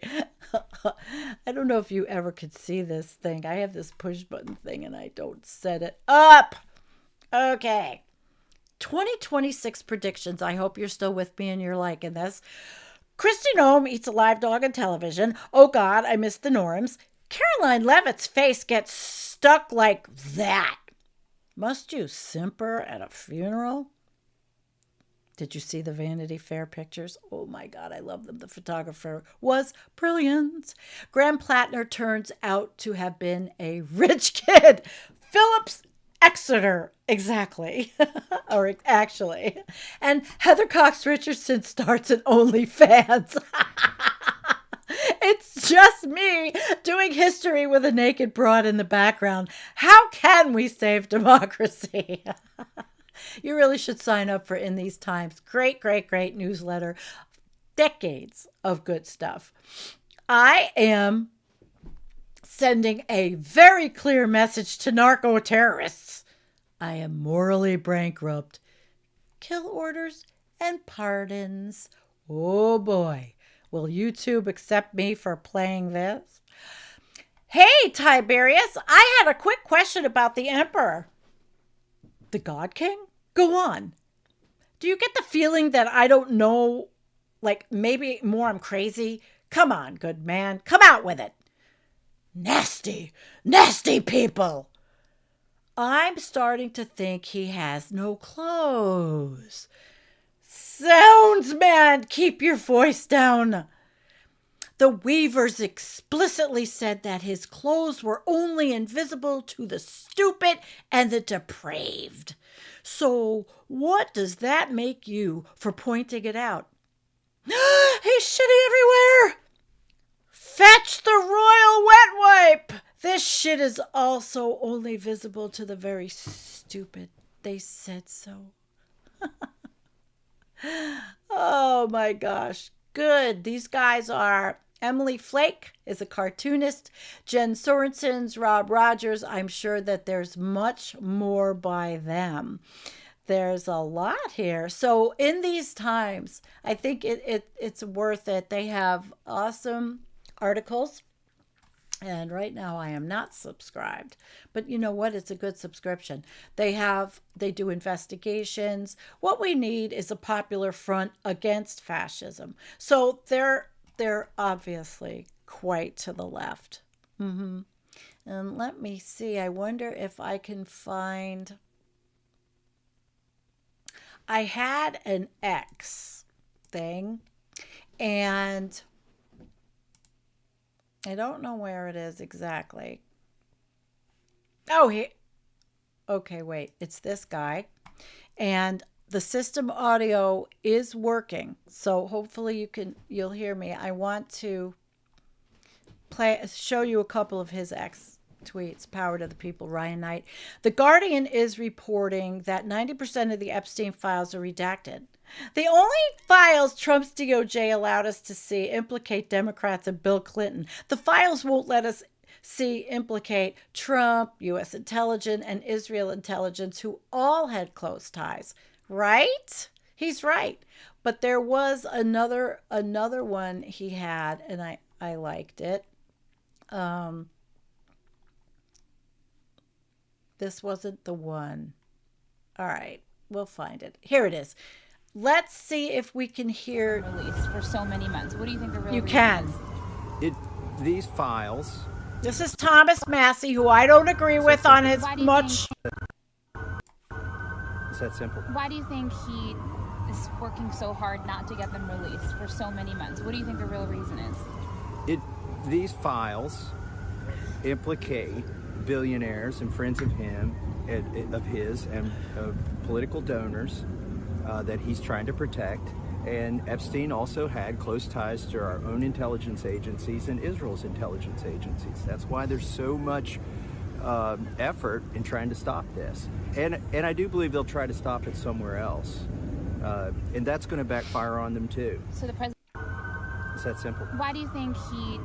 I don't know if you ever could see this thing. I have this push button thing and I don't set it up. Okay. 2026 predictions. I hope you're still with me and you're liking this. Christy Nome eats a live dog on television. Oh God, I miss the Norms. Caroline Levitt's face gets stuck like that. Must you simper at a funeral? Did you see the Vanity Fair pictures? Oh my God, I love them. The photographer was brilliant. Graham Plattner turns out to have been a rich kid. Phillips Exeter, exactly. Or actually. And Heather Cox Richardson starts an OnlyFans. It's just me doing history with a naked broad in the background. How can we save democracy? You really should sign up for In These Times. Great, great, great newsletter. Decades of good stuff. I am sending a very clear message to narco terrorists. I am morally bankrupt. Kill orders and pardons. Oh boy. Will YouTube accept me for playing this? Hey, Tiberius, I had a quick question about the Emperor. The God King? Go on. Do you get the feeling that I don't know, like maybe more I'm crazy? Come on, good man. Come out with it. Nasty, nasty people. I'm starting to think he has no clothes. Sounds, man. Keep your voice down. The Weavers explicitly said that his clothes were only invisible to the stupid and the depraved. So what does that make you for pointing it out? He's shitty everywhere. Fetch the royal wet wipe. This shit is also only visible to the very stupid. They said so. Oh my gosh. Good. These guys are Emily Flake is a cartoonist. Jen Sorensen's Rob Rogers. I'm sure that there's much more by them. There's a lot here. So in these times, I think it's worth it. They have awesome articles. And right now I am not subscribed. But you know what? It's a good subscription. They do investigations. What we need is a popular front against fascism. So they're obviously quite to the left. And let me see. I wonder if I can find. I had an ex thing. And I don't know where it is exactly. Oh, okay, wait. It's this guy. And the system audio is working. So hopefully you'll hear me. I want to show you a couple of his ex tweets. Power to the people, Ryan Knight. The Guardian is reporting that 90% of the Epstein files are redacted. The only files Trump's DOJ allowed us to see implicate Democrats and Bill Clinton. The files won't let us see implicate Trump, U.S. intelligence, and Israel intelligence, who all had close ties. Right? He's right. But there was another one he had, and I liked it. This wasn't the one. All right, we'll find it. Here it is. Let's see if we can hear. Released for so many months. What do you think the real You reason can. is? These files. This is Thomas Massey, who I don't agree with on his much. It's that simple. Why do you think he is working so hard not to get them released for so many months? What do you think the real reason is? These files implicate billionaires and friends of his and political donors that he's trying to protect. And Epstein also had close ties to our own intelligence agencies and Israel's intelligence agencies. That's why there's so much effort in trying to stop this. And I do believe they'll try to stop it somewhere else. And that's going to backfire on them too. So the president. It's that simple. Why do you think he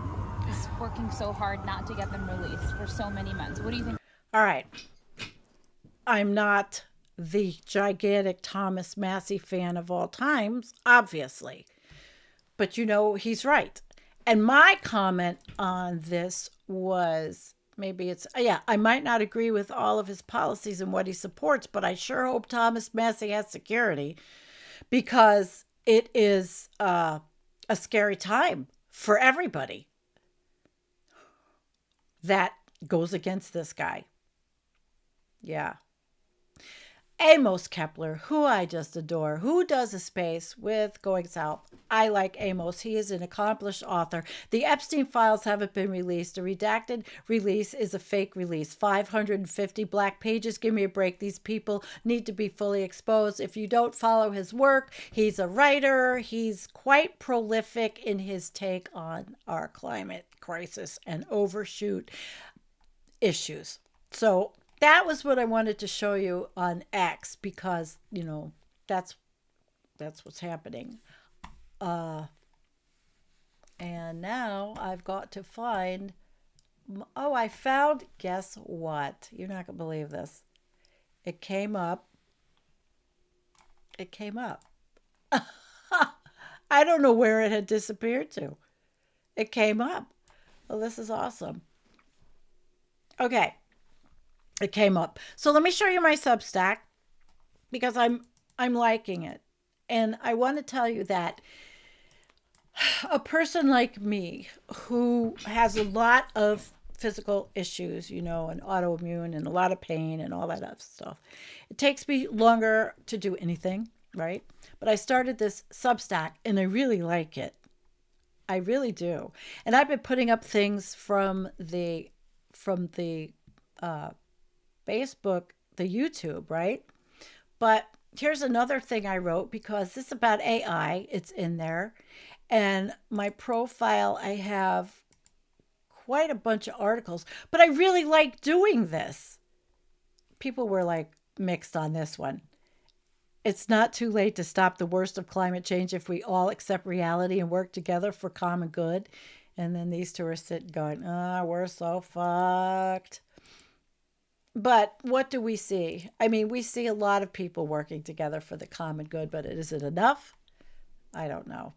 is working so hard not to get them released for so many months? What do you think? All right. I'm not the gigantic Thomas Massey fan of all times, obviously. But he's right. And my comment on this was I might not agree with all of his policies and what he supports, but I sure hope Thomas Massey has security, because it is a scary time for everybody that goes against this guy. Yeah. Amos Kepler, who I just adore, who does a space with Going South. I like Amos. He is an accomplished author. The Epstein files haven't been released. A redacted release is a fake release. 550 black pages. Give me a break. These people need to be fully exposed. If you don't follow his work, he's a writer. He's quite prolific in his take on our climate crisis and overshoot issues. So that was what I wanted to show you on X, because, that's what's happening. And now I've got to find, I found, guess what? You're not going to believe this. It came up. I don't know where it had disappeared to. It came up. Well, this is awesome. Okay. It came up. So let me show you my Substack, because I'm liking it. And I want to tell you that a person like me, who has a lot of physical issues, and autoimmune and a lot of pain and all that other stuff, it takes me longer to do anything, right? But I started this Substack and I really like it. I really do. And I've been putting up things from the Facebook, the YouTube, right? But here's another thing I wrote, because this is about AI. It's in there. And my profile, I have quite a bunch of articles, but I really like doing this. People were like mixed on this one. It's not too late to stop the worst of climate change if we all accept reality and work together for common good. And then these two are sitting going, we're so fucked. But what do we see? I mean, we see a lot of people working together for the common good, but is it enough? I don't know.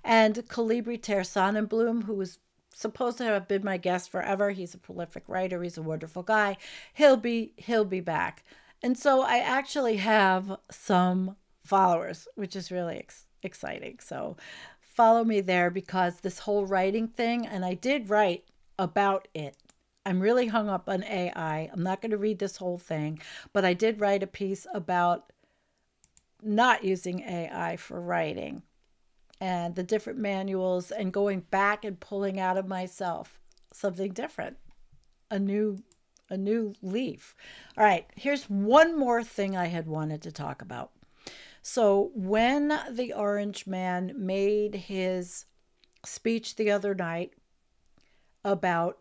And Calibri Ter Sonnenblum, who was supposed to have been my guest forever. He's a prolific writer. He's a wonderful guy. He'll be back. And so I actually have some followers, which is really exciting. So follow me there, because this whole writing thing, and I did write about it. I'm really hung up on AI. I'm not going to read this whole thing, but I did write a piece about not using AI for writing. and the different manuals and going back and pulling out of myself something different, a new a new leaf. All right, here's one more thing I had wanted to talk about. So when the Orange Man made his speech the other night about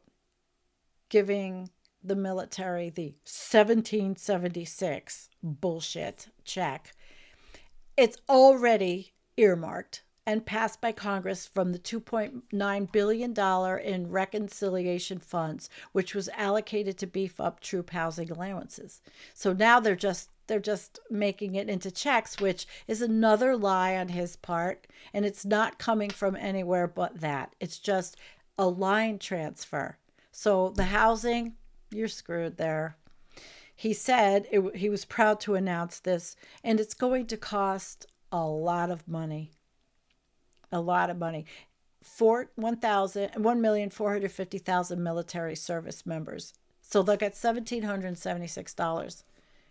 giving the military the 1776 bullshit check, it's already earmarked and passed by Congress from the $2.9 billion in reconciliation funds, which was allocated to beef up troop housing allowances. So now they're just making it into checks, which is another lie on his part, and it's not coming from anywhere but that. It's just a line transfer. So the housing, you're screwed there. He said he was proud to announce this, and it's going to cost a lot of money. A lot of money. For 1,450,000 military service members. So they'll get $1,776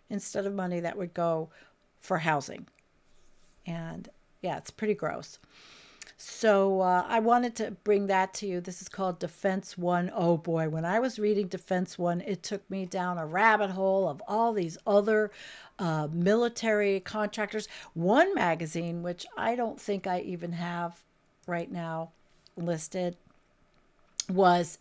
instead of money that would go for housing. And yeah, it's pretty gross. So I wanted to bring that to you. This is called Defense One. Oh boy, when I was reading Defense One, it took me down a rabbit hole of all these other military contractors. One magazine, which I don't think I even have right now listed, was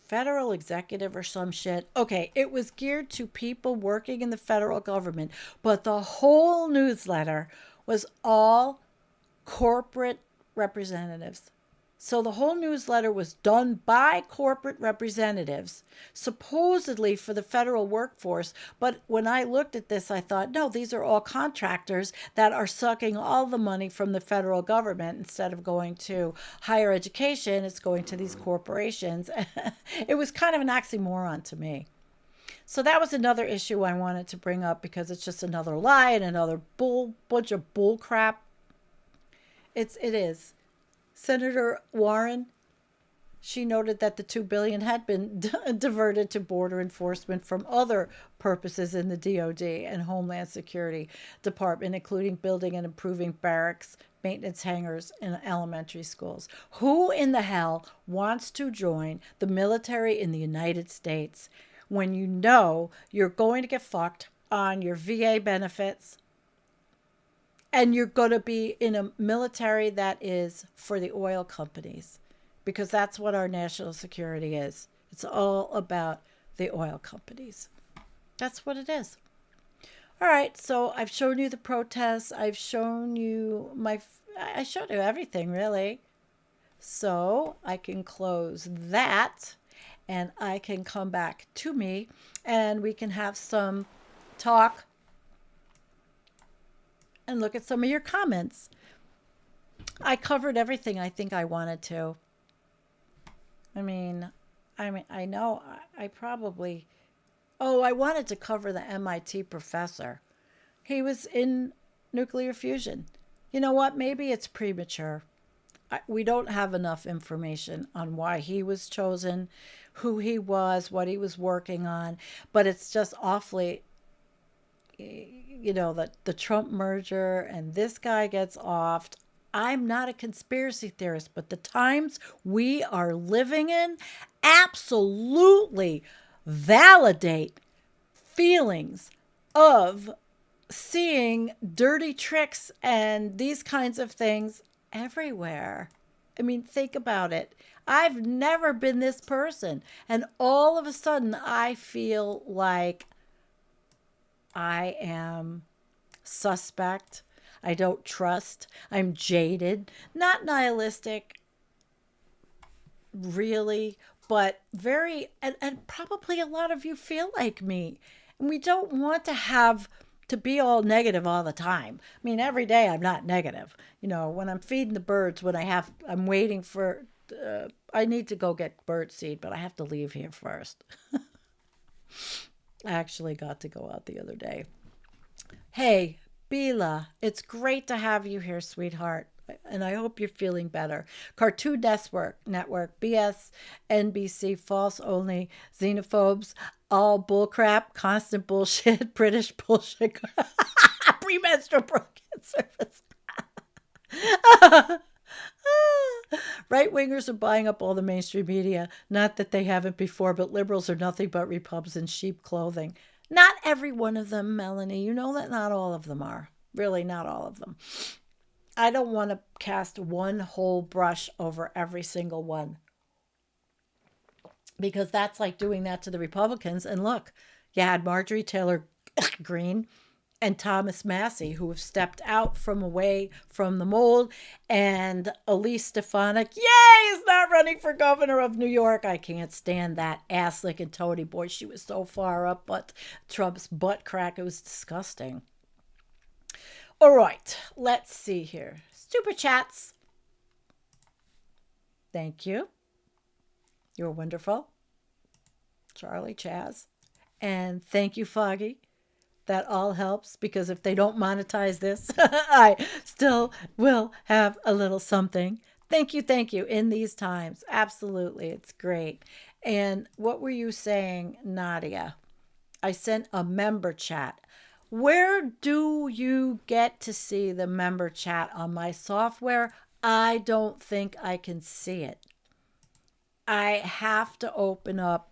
federal executive or some shit. Okay, it was geared to people working in the federal government, but the whole newsletter was all corporate representatives. So the whole newsletter was done by corporate representatives, supposedly for the federal workforce. But when I looked at this, I thought, no, these are all contractors that are sucking all the money from the federal government. Instead of going to higher education, it's going to these corporations. It was kind of an oxymoron to me. So that was another issue I wanted to bring up because it's just another lie and another bunch of bull crap. It is. Senator Warren, she noted that the $2 billion had been diverted to border enforcement from other purposes in the DoD and Homeland Security Department, including building and improving barracks, maintenance hangars, and elementary schools. Who in the hell wants to join the military in the United States when you know you're going to get fucked on your VA benefits and you're going to be in a military that is for the oil companies? Because that's what our national security is. It's all about the oil companies. That's what it is. All right, so I've shown you the protests. I've shown you I showed you everything, really. So I can close that and I can come back to me and we can have some talk and look at some of your comments. I covered everything I think I wanted to. I mean, I know I probably, I wanted to cover the MIT professor. He was in nuclear fusion. You know what? Maybe it's premature. We don't have enough information on why he was chosen, who he was, what he was working on. But it's just awfully, that the Trump merger and this guy gets offed. I'm not a conspiracy theorist, but the times we are living in absolutely validate feelings of seeing dirty tricks and these kinds of things everywhere. I mean, think about it. I've never been this person, and all of a sudden I feel like I am suspect. I don't trust. I'm jaded. Not nihilistic, really, but very, and probably a lot of you feel like me. And we don't want to be all negative all the time. I mean, every day I'm not negative. When I'm feeding the birds, I'm waiting for, I need to go get bird seed, but I have to leave here first. I actually got to go out the other day. Hey, Bila, it's great to have you here, sweetheart. And I hope you're feeling better. Cartoon Network, BS, NBC, false only, xenophobes, all bullcrap, constant bullshit, British bullshit, premenstrual broken. service. Right wingers are buying up all the mainstream media. Not that they haven't before, but liberals are nothing but repubs in sheep clothing. Not every one of them, Melanie. You know that not all of them are. Really, not all of them. I don't want to cast one whole brush over every single one because that's like doing that to the Republicans. And look, you had Marjorie Taylor Greene and Thomas Massey, who have stepped out from away from the mold, and Elise Stefanik, yay, is not running for governor of New York. I can't stand that ass-licking toady boy. She was so far up, but Trump's butt crack, it was disgusting. All right, let's see here. Super chats. Thank you. You're wonderful. Charlie Chaz. And thank you, Foggy. That all helps because if they don't monetize this, I still will have a little something. Thank you in these times. Absolutely. It's great. And what were you saying, Nadia? I sent a member chat. Where do you get to see the member chat on my software? I don't think I can see it. I have to open up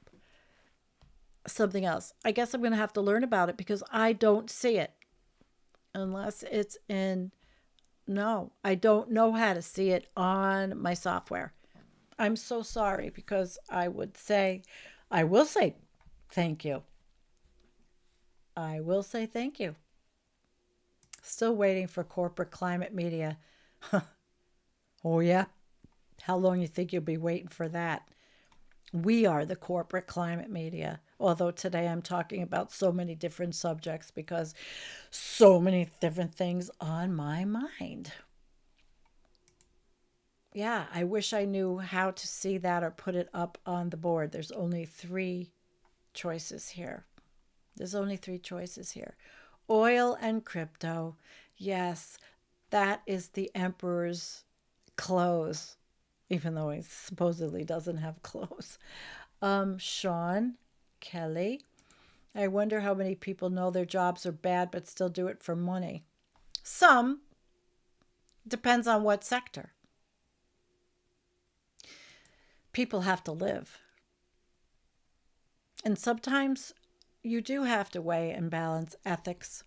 something else. I guess I'm going to have to learn about it because I don't see it unless it's in. No, I don't know how to see it on my software. I'm so sorry because I will say thank you. I will say thank you. Still waiting for corporate climate media. Oh, yeah. How long you think you'll be waiting for that? We are the corporate climate media. Although today I'm talking about so many different subjects because so many different things on my mind. Yeah, I wish I knew how to see that or put it up on the board. There's only 3 choices here. Oil and crypto. Yes, that is the emperor's clothes, even though he supposedly doesn't have clothes. Sean Kelly. I wonder how many people know their jobs are bad but still do it for money. Some. Depends on what sector. People have to live. And sometimes you do have to weigh and balance ethics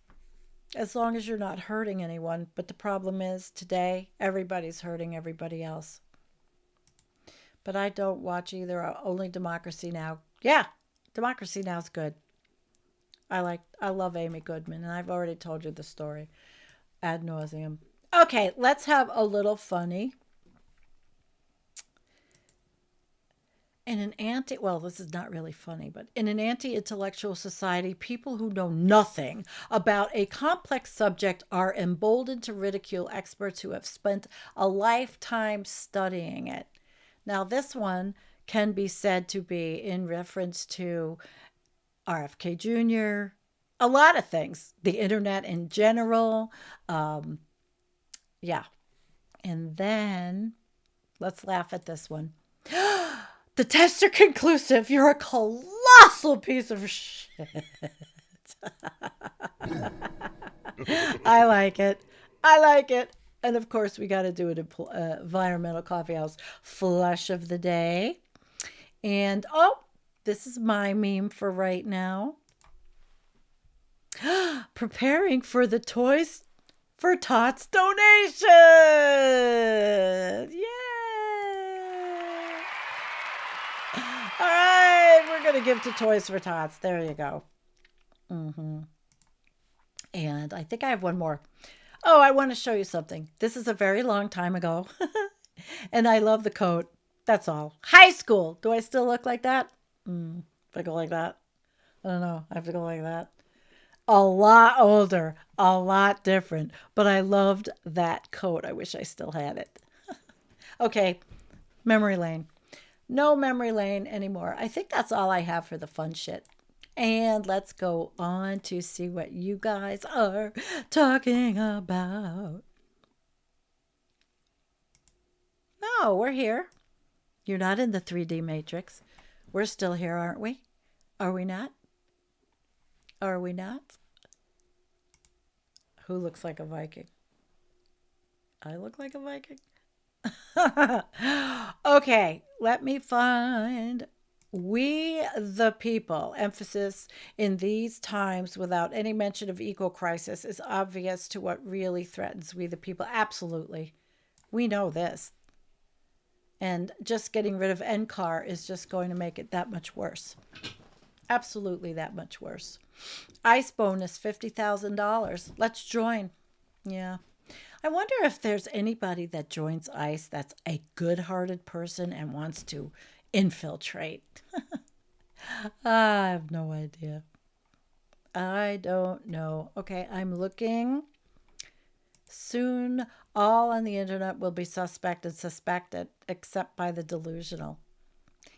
as long as you're not hurting anyone. But the problem is today, everybody's hurting everybody else. But I don't watch either. Only Democracy Now. Yeah, Democracy Now is good. I love Amy Goodman, and I've already told you the story ad nauseum. Okay, let's have a little funny. This is not really funny, but in an anti-intellectual society, people who know nothing about a complex subject are emboldened to ridicule experts who have spent a lifetime studying it. Now, this one can be said to be in reference to RFK Jr., a lot of things, the internet in general. Yeah. And then let's laugh at this one. The tests are conclusive. You're a colossal piece of shit. I like it. And of course, we got to do an environmental coffee house flush of the day. And this is my meme for right now. Preparing for the Toys for Tots donation. Yay! All right, we're going to give to Toys for Tots. There you go. And I think I have one more. Oh, I want to show you something. This is a very long time ago. And I love the coat. That's all. High school. Do I still look like that? If I go like that. I don't know. I have to go like that. A lot older. A lot different. But I loved that coat. I wish I still had it. Okay. Memory lane. No memory lane anymore. I think that's all I have for the fun shit. And let's go on to see what you guys are talking about. No, we're here. You're not in the 3D matrix. We're still here, aren't we? Are we not? Are we not? Who looks like a Viking? I look like a Viking. Okay, let me find we the people. Emphasis in these times without any mention of eco crisis is obvious to what really threatens we the people. Absolutely. We know this. And just getting rid of NCAR is just going to make it that much worse. Absolutely that much worse. ICE bonus $50,000. Let's join. Yeah. I wonder if there's anybody that joins ICE that's a good hearted person and wants to infiltrate. I have no idea. I don't know. Okay, I'm looking. Soon, all on the internet will be suspected, except by the delusional.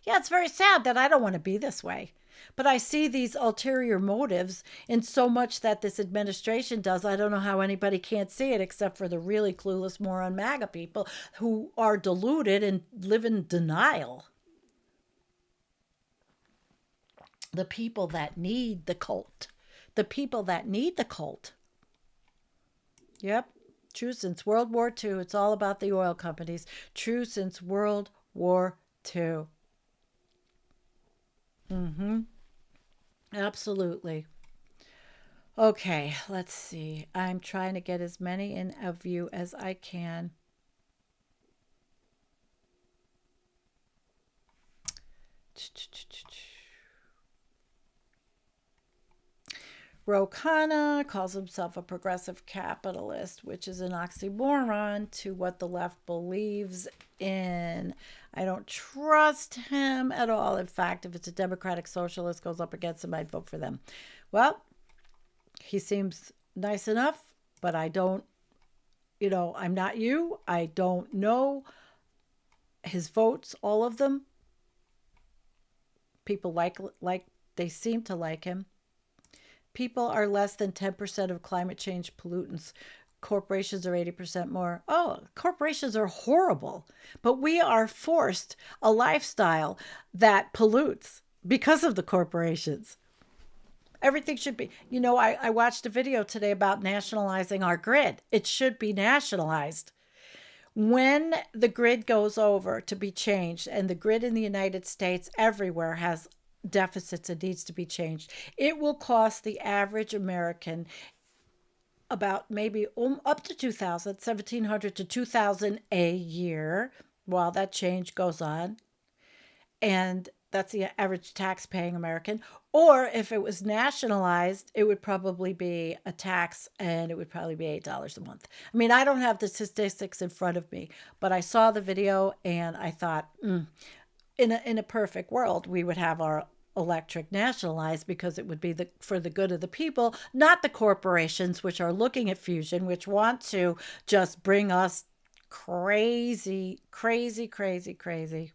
Yeah, it's very sad that I don't want to be this way. But I see these ulterior motives in so much that this administration does. I don't know how anybody can't see it except for the really clueless moron MAGA people who are deluded and live in denial. The people that need the cult. The people that need the cult. Yep. True since World War II. It's all about the oil companies. True since World War II. Mm-hmm. Absolutely. Okay, let's see. I'm trying to get as many in of you as I can. Ro Khanna calls himself a progressive capitalist, which is an oxymoron to what the left believes in. I don't trust him at all. In fact, if it's a democratic socialist goes up against him, I'd vote for them. Well, he seems nice enough, but I don't, I'm not you. I don't know his votes, all of them. People like they seem to like him. People are less than 10% of climate change pollutants. Corporations are 80% more. Oh, corporations are horrible. But we are forced a lifestyle that pollutes because of the corporations. Everything should be, I watched a video today about nationalizing our grid. It should be nationalized. When the grid goes over to be changed, and the grid in the United States everywhere has deficits and needs to be changed, it will cost the average American about maybe up to 2,000, 1,700 to 2,000 a year while that change goes on. And that's the average tax paying American. Or if it was nationalized, it would probably be a tax and it would probably be $8 a month. I mean, I don't have the statistics in front of me, but I saw the video and I thought, in a perfect world, we would have our electric nationalized because it would be for the good of the people, not the corporations, which are looking at fusion, which want to just bring us crazy, crazy, crazy, crazy.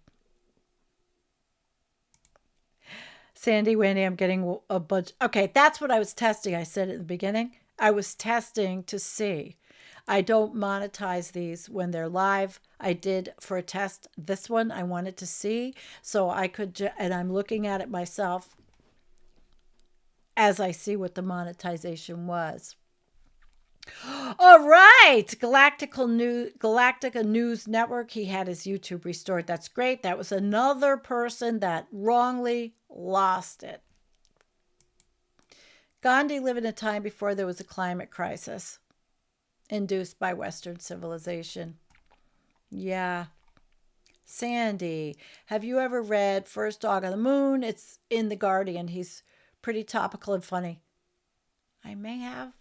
Sandy, Wendy, I'm getting a bunch. Okay, that's what I was testing. I said at the beginning. I was testing to see. I don't monetize these when they're live. I did for a test. This one I wanted to see so I could, and I'm looking at it myself as I see what the monetization was. All right, Galactica News Network. He had his YouTube restored. That's great. That was another person that wrongly lost it. Gandhi lived in a time before there was a climate crisis induced by Western civilization. Yeah. Sandy, have you ever read First Dog on the Moon? It's in The Guardian. He's pretty topical and funny. I may have.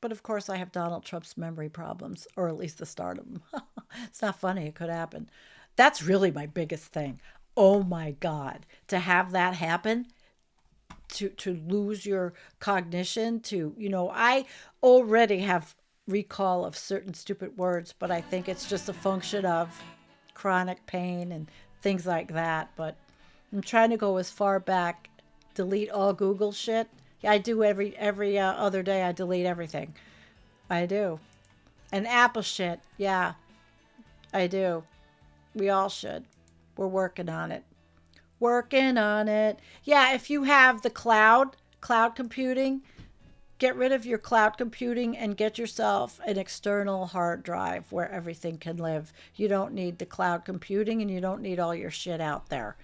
But of course, I have Donald Trump's memory problems, or at least the start of them. It's not funny. It could happen. That's really my biggest thing. Oh my God. To have that happen, to lose your cognition, I already have recall of certain stupid words, but I think it's just a function of chronic pain and things like that. But I'm trying to go as far back, delete all Google shit. Yeah, I do every other day. I delete everything. I do. And Apple shit. Yeah, I do. We all should. We're working on it. Working on it. Yeah, if you have the cloud computing, get rid of your cloud computing and get yourself an external hard drive where everything can live. You don't need the cloud computing and you don't need all your shit out there.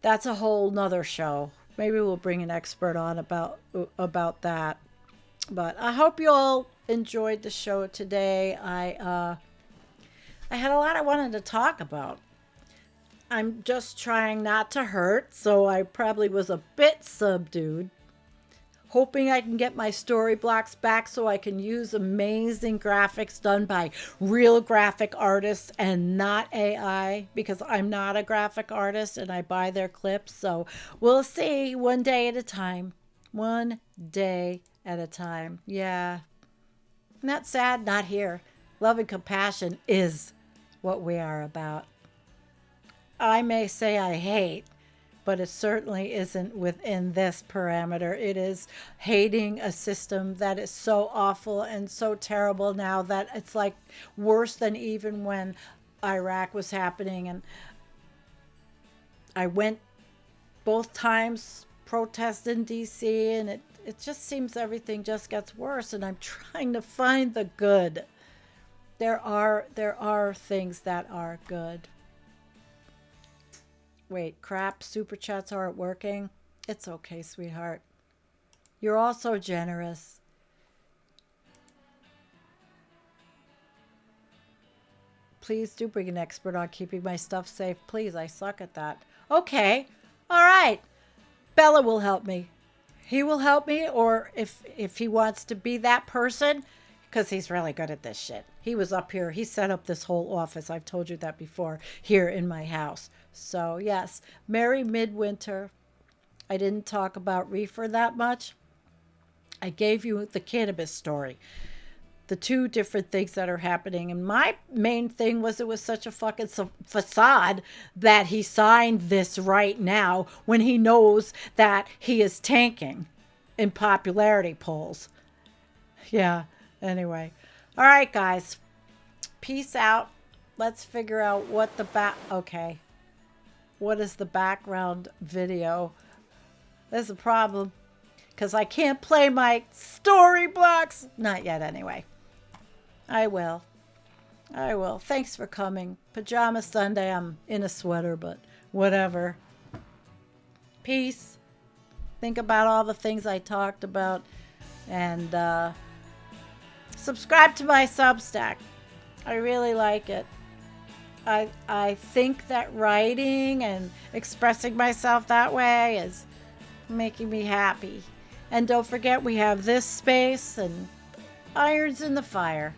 That's a whole nother show. Maybe we'll bring an expert on about that. But I hope you all enjoyed the show today. I had a lot I wanted to talk about. I'm just trying not to hurt, so I probably was a bit subdued. Hoping I can get my story blocks back so I can use amazing graphics done by real graphic artists and not AI, because I'm not a graphic artist and I buy their clips. So we'll see, one day at a time. One day at a time. Yeah. Not sad, not here. Love and compassion is what we are about. I may say I hate, but it certainly isn't within this parameter. It is hating a system that is so awful and so terrible now that it's like worse than even when Iraq was happening. And I went both times, protest in DC, and it just seems everything just gets worse. And I'm trying to find the good. There are things that are good. Wait, crap, super chats aren't working. It's okay, sweetheart. You're all so generous. Please do bring an expert on keeping my stuff safe. Please, I suck at that. Okay, all right. Bella will help me. He will help me, or if he wants to be that person, because he's really good at this shit. He was up here. He set up this whole office. I've told you that before, here in my house. So, yes, Merry Midwinter. I didn't talk about reefer that much. I gave you the cannabis story. The two different things that are happening. And my main thing was it was such a fucking facade that he signed this right now when he knows that he is tanking in popularity polls. Yeah, anyway. All right, guys. Peace out. Let's figure out what okay. What is the background video? There's a problem because I can't play my story blocks. Not yet, anyway. I will. Thanks for coming. Pajama Sunday. I'm in a sweater, but whatever. Peace. Think about all the things I talked about. And subscribe to my Substack. I really like it. I think that writing and expressing myself that way is making me happy. And don't forget, we have this space and irons in the fire.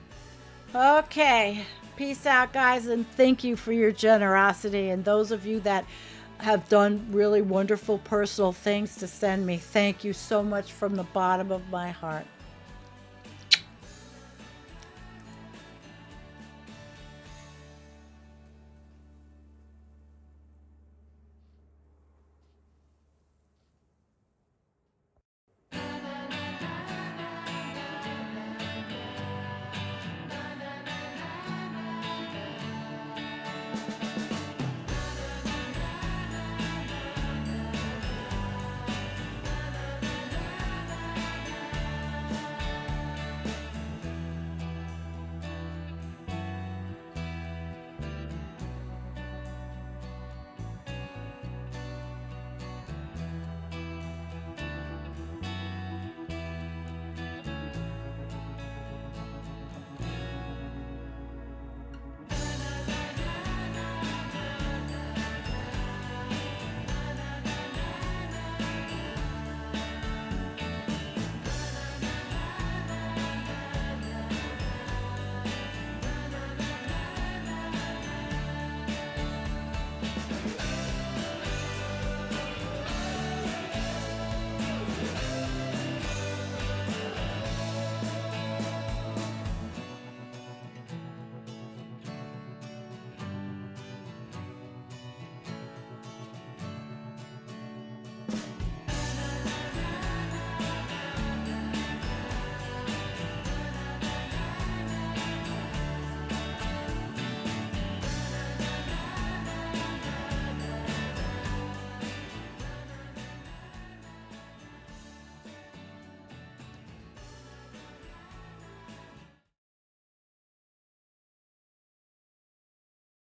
Okay. Peace out, guys, and thank you for your generosity. And those of you that have done really wonderful personal things to send me, thank you so much from the bottom of my heart.